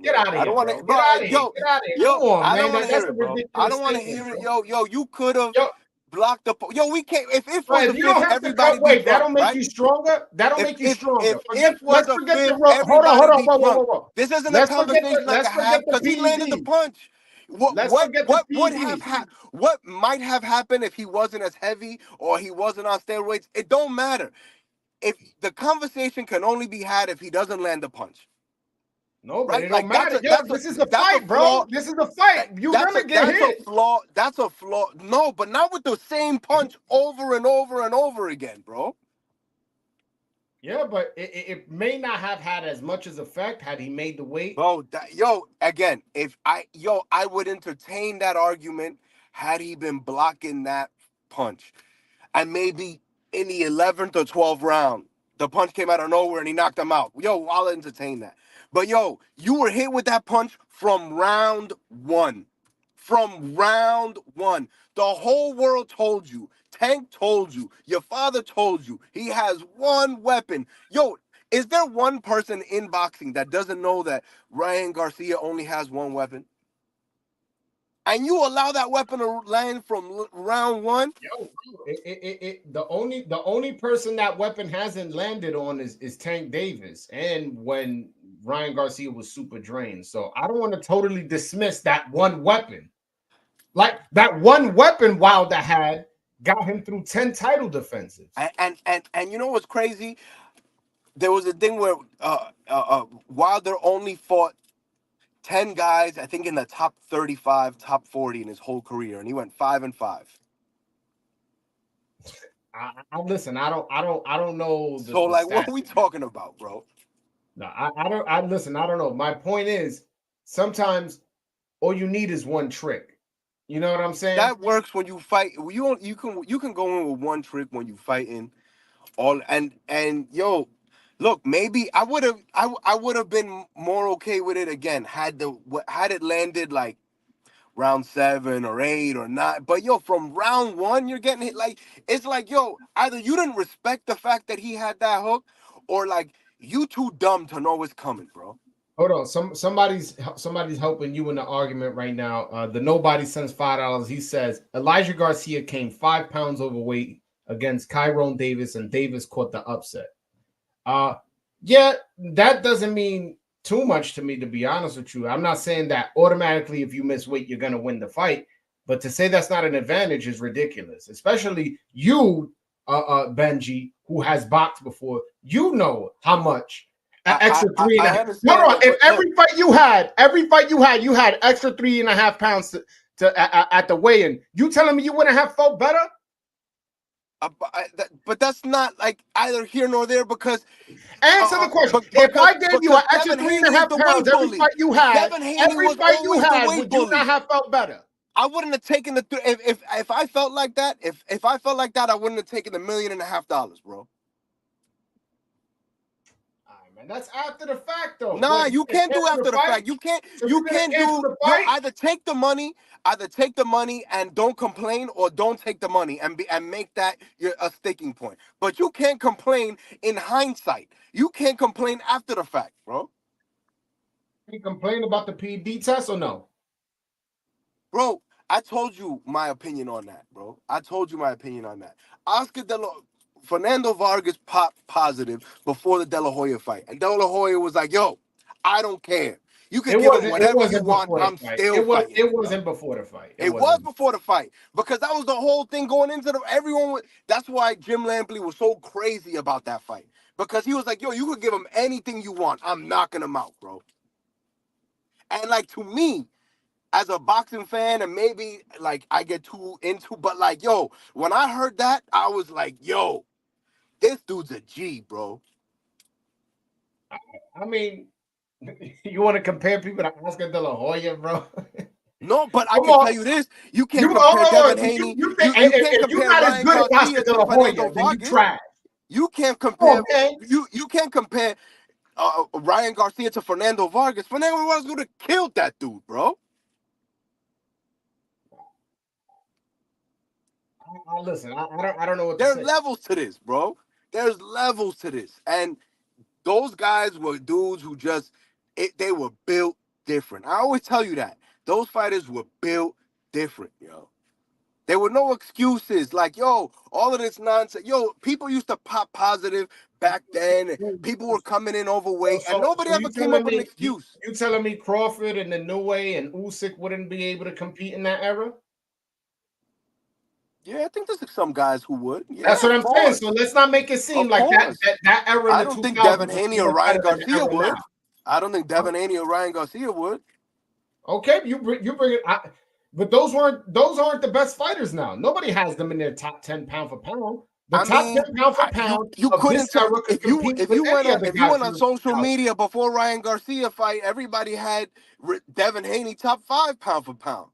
Get out of I here, don't want bro. to, Get bro. out of here. Yo, Get out of here. yo, Come on, I don't man. want to That's hear a it, bro. I ridiculous don't want to statement, hear it. bro. Yo, you could have Yo, blocked the. Yo, we can't. If bro, was a if you fifth, don't have to everybody cut be weight, that'll drunk, make right? you stronger. That'll If make you stronger. Forget. if was Let's a forget the fifth, hold on, everybody be drunk. whoa. This isn't a Let's forget the conversation I can have because he landed the PEDs. punch. Let's forget the What would have PEDs. what might have happened if he wasn't as heavy or he wasn't on steroids? It don't matter. If the conversation can only be had if he doesn't land the punch. No, but Right? it don't Like matter. Yo, this is a fight, bro. flaw. This is a fight. You're gonna get That's a hit. flaw. That's a flaw. No, but not with the same punch over and over and over again, bro. Yeah, but it may not have had as much as effect had he made the weight. Bro, again, I would entertain that argument had he been blocking that punch. And maybe in the 11th or 12th round, the punch came out of nowhere and he knocked him out. Yo, I'll entertain that. But yo, you were hit with that punch from round one. From round one. The whole world told you. Tank told you. Your father told you. He has one weapon. Yo, is there one person in boxing that doesn't know that Ryan Garcia only has one weapon? And you allow that weapon to land from round one? Yo, the only person that weapon hasn't landed on is Tank Davis, and when Ryan Garcia was super drained. So I don't want to totally dismiss that one weapon. Like that one weapon Wilder had got him through 10 title defenses. And you know what's crazy? There was a thing where Wilder only fought 10 guys, I think in the top 35, top 40 in his whole career, and he went 5-5. I listen. I don't know. So like, what are we talking about, bro? No, I don't. I listen. I don't know. My point is, sometimes all you need is one trick. You know what I'm saying? That works when you fight. You can go in with one trick when you fighting. And yo, look, maybe I would have been more okay with it again had it landed like round 7 or 8 or 9. But yo, from round 1, you're getting hit. Like, it's like, yo, either you didn't respect the fact that he had that hook, or like you too dumb to know it's coming, bro. Hold on, somebody's helping you in the argument right now. The nobody sends $5. He says Elijah Garcia came 5 pounds overweight against Kyrone Davis, and Davis caught the upset. Yeah, that doesn't mean too much to me, to be honest with you. I'm not saying that automatically if you miss weight you're gonna win the fight, but to say that's not an advantage is ridiculous. Especially you, Benji, who has boxed before. You know how much extra three and a half. No, if every fight you had, you had extra 3.5 pounds to at the weigh-in. You telling me you wouldn't have felt better? But that's not like either here nor there, because answer the question. If I gave you an extra 3.5 pounds every fight you had, would you not have felt better? I wouldn't have taken the if I felt like that. If I felt like that, I wouldn't have taken $1.5 million, bro. Man, that's after the fact, though. Nah, you can't do after the fact. You can't. You can't do. Either take the money and don't complain, or don't take the money and make that a sticking point. But you can't complain in hindsight. You can't complain after the fact, bro. You complain about the PD test or no? Bro, I told you my opinion on that, bro. Oscar Fernando Vargas popped positive before the De La Hoya fight. And De La Hoya was like, yo, I don't care. You can give him whatever you want. I'm still fighting. It wasn't before the fight. It was before the fight. Because that was the whole thing going into that's why Jim Lampley was so crazy about that fight. Because he was like, yo, you could give him anything you want. I'm knocking him out, bro. And like, to me, as a boxing fan, and maybe like I get too into, but like, yo, when I heard that, I was like, yo, this dude's a G, bro. I mean, you want to compare people to Oscar De La Hoya, bro? No, but I can tell you this: you can't compare Devin Haney. You can't compare Ryan Garcia to Fernando Vargas. You can't compare. You can't compare Ryan Garcia to Fernando Vargas. Fernando Vargas would have killed that dude, bro. Listen, I don't know what there's levels to this, bro. there's levels to this, and those guys were dudes who they were built different. I always tell you that those fighters were built different, yo. There were no excuses like, yo, all of this nonsense. Yo, people used to pop positive back then. People were coming in overweight, and nobody ever came up with an excuse. You telling me Crawford and Inoue and Usyk wouldn't be able to compete in that era? Yeah, I think there's some guys who would. Yeah, that's what I'm saying. So let's not make it seem like that era. I don't think Devin Haney or Ryan Garcia would. I don't think Devin Haney or Ryan Garcia would. Okay, you bring it. But those aren't the best fighters now. Nobody has them in their top 10 pound for pound. The top 10 pound for pound. You couldn't tell if you went on social media before Ryan Garcia fight, everybody had Devin Haney top 5 pound for pound.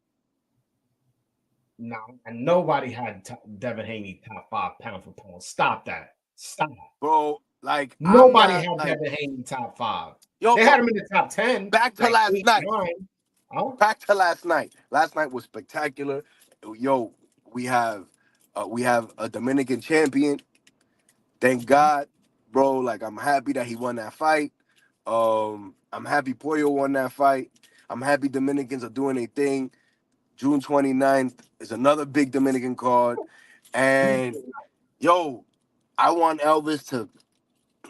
No, and nobody had Devin Haney top 5 pound for pound. Stop that. Stop, bro. Like nobody had Devin Haney top 5. Yo, they had him in the top 10. Back to last night. Back to last night. Last night was spectacular. Yo, we have a Dominican champion. Thank God, bro. Like, I'm happy that he won that fight. I'm happy Puello won that fight. I'm happy Dominicans are doing their thing. June 29th is another big Dominican card. And, yo, I want Elvis to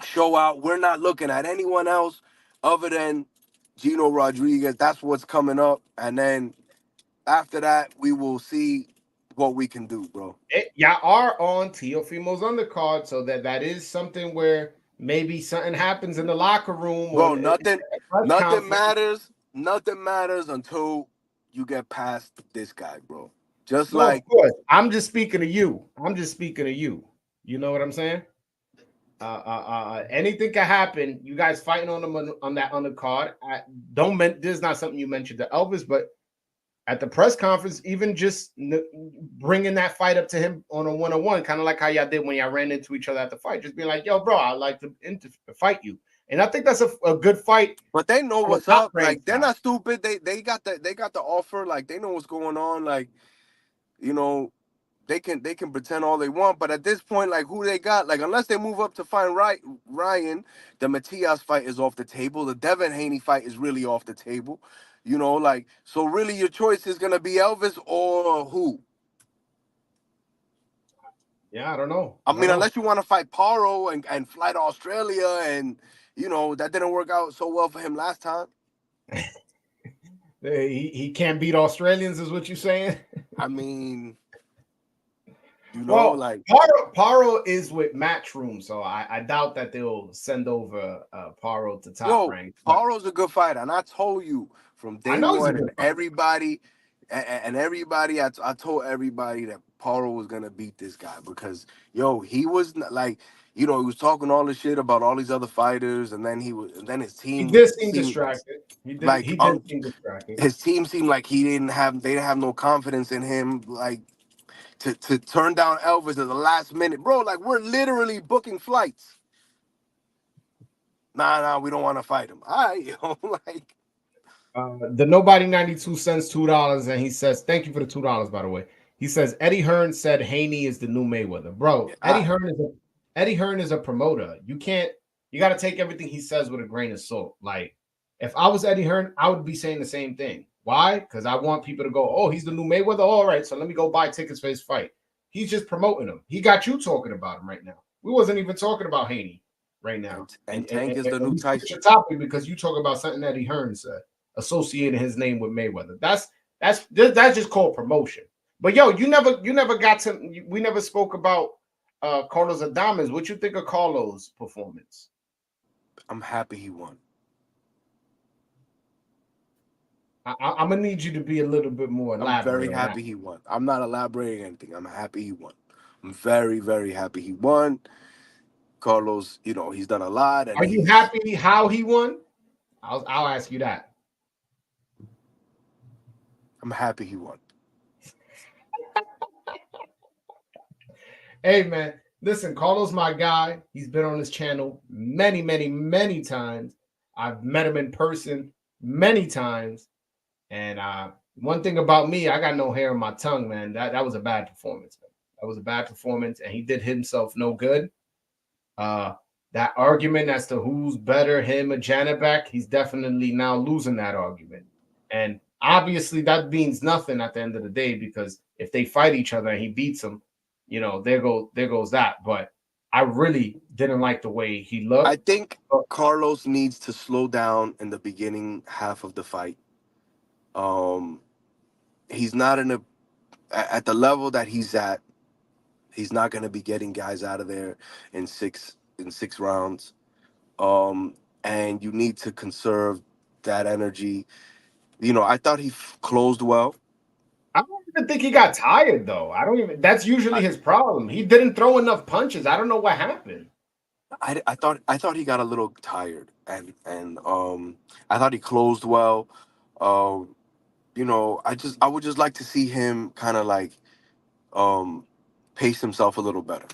show out. We're not looking at anyone else other than Gino Rodriguez. That's what's coming up. And then after that, we will see what we can do, bro. Y'all are on Teofimo's undercard, so that is something where maybe something happens in the locker room. Bro, nothing matters. Nothing matters until you get past this guy, bro. Of course. I'm just speaking to you. You know what I'm saying? Anything can happen. You guys fighting on that undercard. This is not something you mentioned to Elvis, but at the press conference, even just bringing that fight up to him on a one-on-one, kind of like how y'all did when y'all ran into each other at the fight, just being like, "Yo, bro, I'd like to fight you." And I think that's a good fight. But they know what's up. Like, they're not stupid. They got the offer. Like, they know what's going on. Like, you know, they can pretend all they want. But at this point, like, who they got? Like, unless they move up to find Ryan, the Matias fight is off the table. The Devin Haney fight is really off the table. You know, like, so really your choice is gonna be Elvis or who? Yeah, I don't know. I mean, unless you want to fight Paro and fly to Australia, and you know that didn't work out so well for him last time. He can't beat Australians, is what you're saying? I mean, you know, like Paro is with Matchroom, so I doubt that they'll send over Paro to top rank. Paro's a good fighter, and I told you from day one, and everybody, I told everybody that Paro was gonna beat this guy because he was like, he was talking all this shit about all these other fighters, and then his team. He did seem distracted. He did seem distracted. His team seemed like they didn't have no confidence in him, like to turn down Elvis at the last minute, bro. Like, we're literally booking flights. Nah, we don't want to fight him. All right, like. The Nobody 92 cents $2, and he says, "Thank you for the $2, by the way." He says Eddie Hearn said Haney is the new Mayweather, bro. Eddie Hearn is a promoter. You got to take everything he says with a grain of salt. Like, if I was Eddie Hearn, I would be saying the same thing. Why? Because I want people to go, "Oh, he's the new Mayweather. All right, so let me go buy tickets for his fight." He's just promoting him. He got you talking about him right now. We wasn't even talking about Haney right now. And Tank is the new Tyson. Topic because you talk about something Eddie Hearn said, associating his name with Mayweather. That's just called promotion. But we never spoke about Carlos Adames. What you think of Carlos' performance? I'm happy he won. I'm gonna need you to be a little bit more elaborate. I'm very happy he won. I'm not elaborating anything. I'm happy he won. I'm very, very happy he won. Carlos, he's done a lot. And are you happy how he won? I'll ask you that. I'm happy he won. Hey, man, listen, Carlos, my guy. He's been on this channel many, many, many times. I've met him in person many times. And one thing about me, I got no hair on my tongue, man. That was a bad performance, man. That was a bad performance, and he did himself no good. That argument as to who's better, him or Janibek, he's definitely now losing that argument. And obviously that means nothing at the end of the day, because if they fight each other and he beats him, you know, there goes that. But I really didn't like the way he looked. I think Carlos needs to slow down in the beginning half of the fight. He's not at the level that he's at. He's not going to be getting guys out of there in six rounds. And you need to conserve that energy. You know, I thought he closed well. I don't even think he got tired though. That's usually his problem. He didn't throw enough punches. I don't know what happened. I thought he got a little tired, and I thought he closed well. You know, I would just like to see him kind of like pace himself a little better.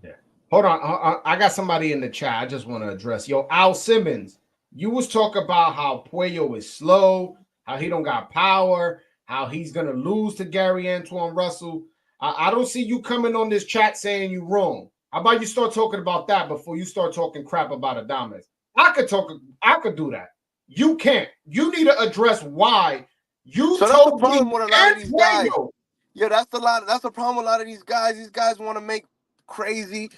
Yeah. Hold on. I got somebody in the chat. I just want to address. Yo, Al Simmons, you was talking about how Puello is slow, how he don't got power, how he's going to lose to Gary Antuanne Russell. I don't see you coming on this chat saying you wrong. How about you start talking about that before you start talking crap about Adames? I could do that. You can't. You need to address why you so told that's the problem with a lot of these guys. Puello. Yeah, that's the problem with a lot of these guys. These guys want to make crazy.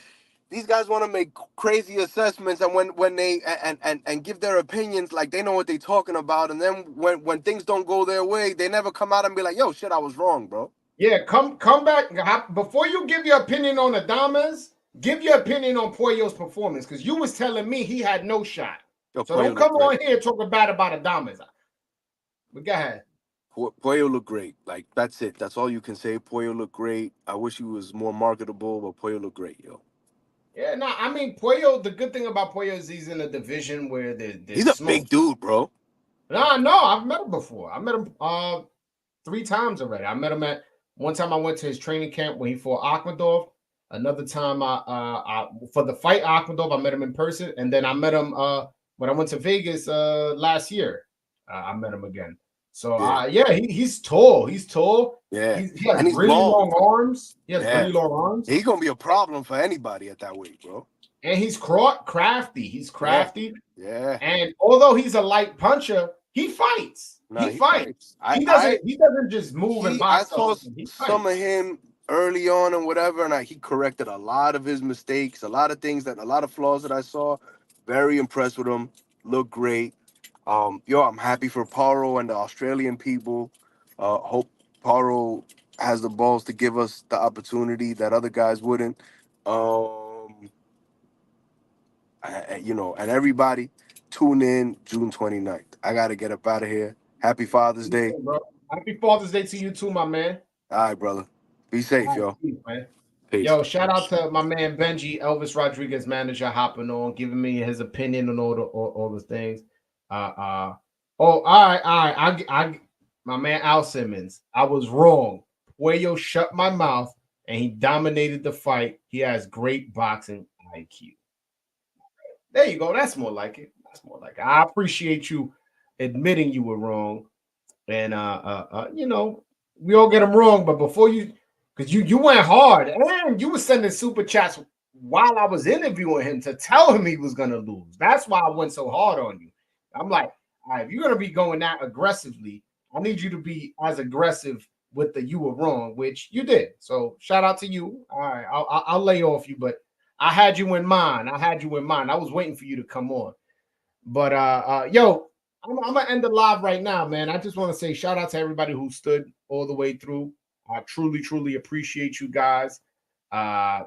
These guys want to make crazy assessments, and when they and give their opinions like they know what they're talking about, and then when things don't go their way, they never come out and be like, "Yo, shit, I was wrong, bro." Yeah, come back before you give your opinion on Adames. Give your opinion on Puello's performance, because you was telling me he had no shot. Yo, so don't come on here talking bad about Adames. But go ahead. Puello looked great. Like, that's it. That's all you can say. Puello looked great. I wish he was more marketable, but Puello looked great, yo. Yeah, no, I mean, Puello, the good thing about Puello is he's in a division where there's he's a smoke. big dude, bro. No, I've met him before. I met him 3 times already. I met him at one time I went to his training camp when he fought Akhmadov. Another time I for the fight Akhmadov, I met him in person, and then I met him when I went to Vegas last year. I met him again. So he's tall. He's tall. Yeah, he has he's really long arms. He has really long arms. He's gonna be a problem for anybody at that weight, bro. And he's crafty. He's crafty. Yeah. And although he's a light puncher, he fights. He fights. He doesn't just move and box. I saw some of him early on and whatever, and he corrected a lot of his mistakes, a lot of flaws that I saw. Very impressed with him. Looked great. I'm happy for Paro and the Australian people. Hope Paro has the balls to give us the opportunity that other guys wouldn't. And everybody tune in June 29th. I got to get up out of here. Happy Father's Day. Bro. Happy Father's Day to you too, my man. All right, brother. Be safe, yo. Peace, man. Peace. Yo, shout out to my man Benji, Elvis Rodriguez manager, hopping on, giving me his opinion on all the things. All right. My man Al Simmons, I was wrong. Puello shut my mouth and he dominated the fight. He has great boxing IQ. There you go. That's more like it. I appreciate you admitting you were wrong. And we all get them wrong, but before you, because you went hard and you were sending super chats while I was interviewing him to tell him he was gonna lose. That's why I went so hard on you. I'm like, all right, if you're gonna be going that aggressively, I need you to be as aggressive with the you were wrong, which you did. So shout out to you. All right, I'll lay off you, but I had you in mind. I was waiting for you to come on. But yo, I'm gonna end the live right now, man. I just want to say shout out to everybody who stood all the way through. I truly appreciate you guys.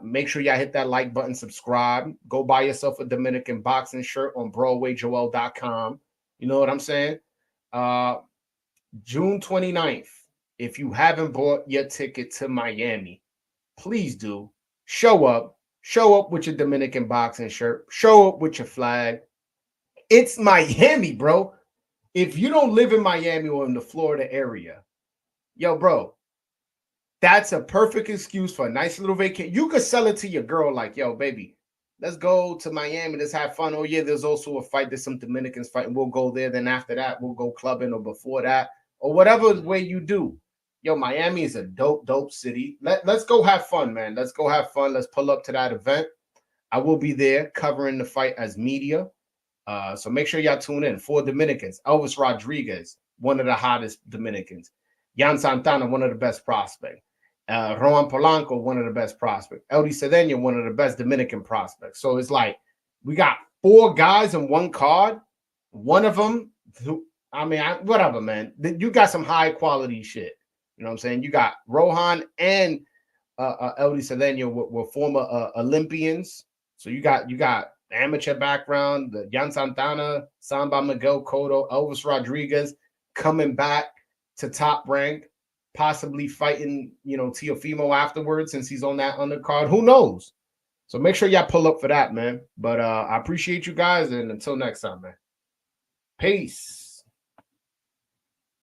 Make sure y'all hit that like button, subscribe, go buy yourself a Dominican boxing shirt on BroadwayJoel.com. You know what I'm saying? June 29th. If you haven't bought your ticket to Miami, please do. Show up with your Dominican boxing shirt. Show up with your flag. It's Miami, bro. If you don't live in Miami or in the Florida area, yo, bro, that's a perfect excuse for a nice little vacation. You could sell it to your girl like, yo, baby, let's go to Miami. Let's have fun. Oh, yeah, there's also a fight. There's some Dominicans fighting. We'll go there. Then after that, we'll go clubbing or before that or whatever way you do. Yo, Miami is a dope city. Let's go have fun, man. Let's go have fun. Let's pull up to that event. I will be there covering the fight as media. So make sure y'all tune in. 4 Dominicans. Elvis Rodriguez, one of the hottest Dominicans. Yan Santana, one of the best prospects. Roman Polanco, one of the best prospects. Eldy Cedeno, one of the best Dominican prospects. So it's like we got 4 guys in one card. One of them, whatever, man. You got some high quality shit. You know what I'm saying? You got Rohan and Eldy Cedeno were former Olympians. So you got amateur background, the Yan Santana, Samba Miguel Cotto, Elvis Rodriguez coming back to top rank, possibly fighting, Teofimo afterwards since he's on that undercard. Who knows? So make sure y'all pull up for that, man. But I appreciate you guys, and until next time, man. Peace.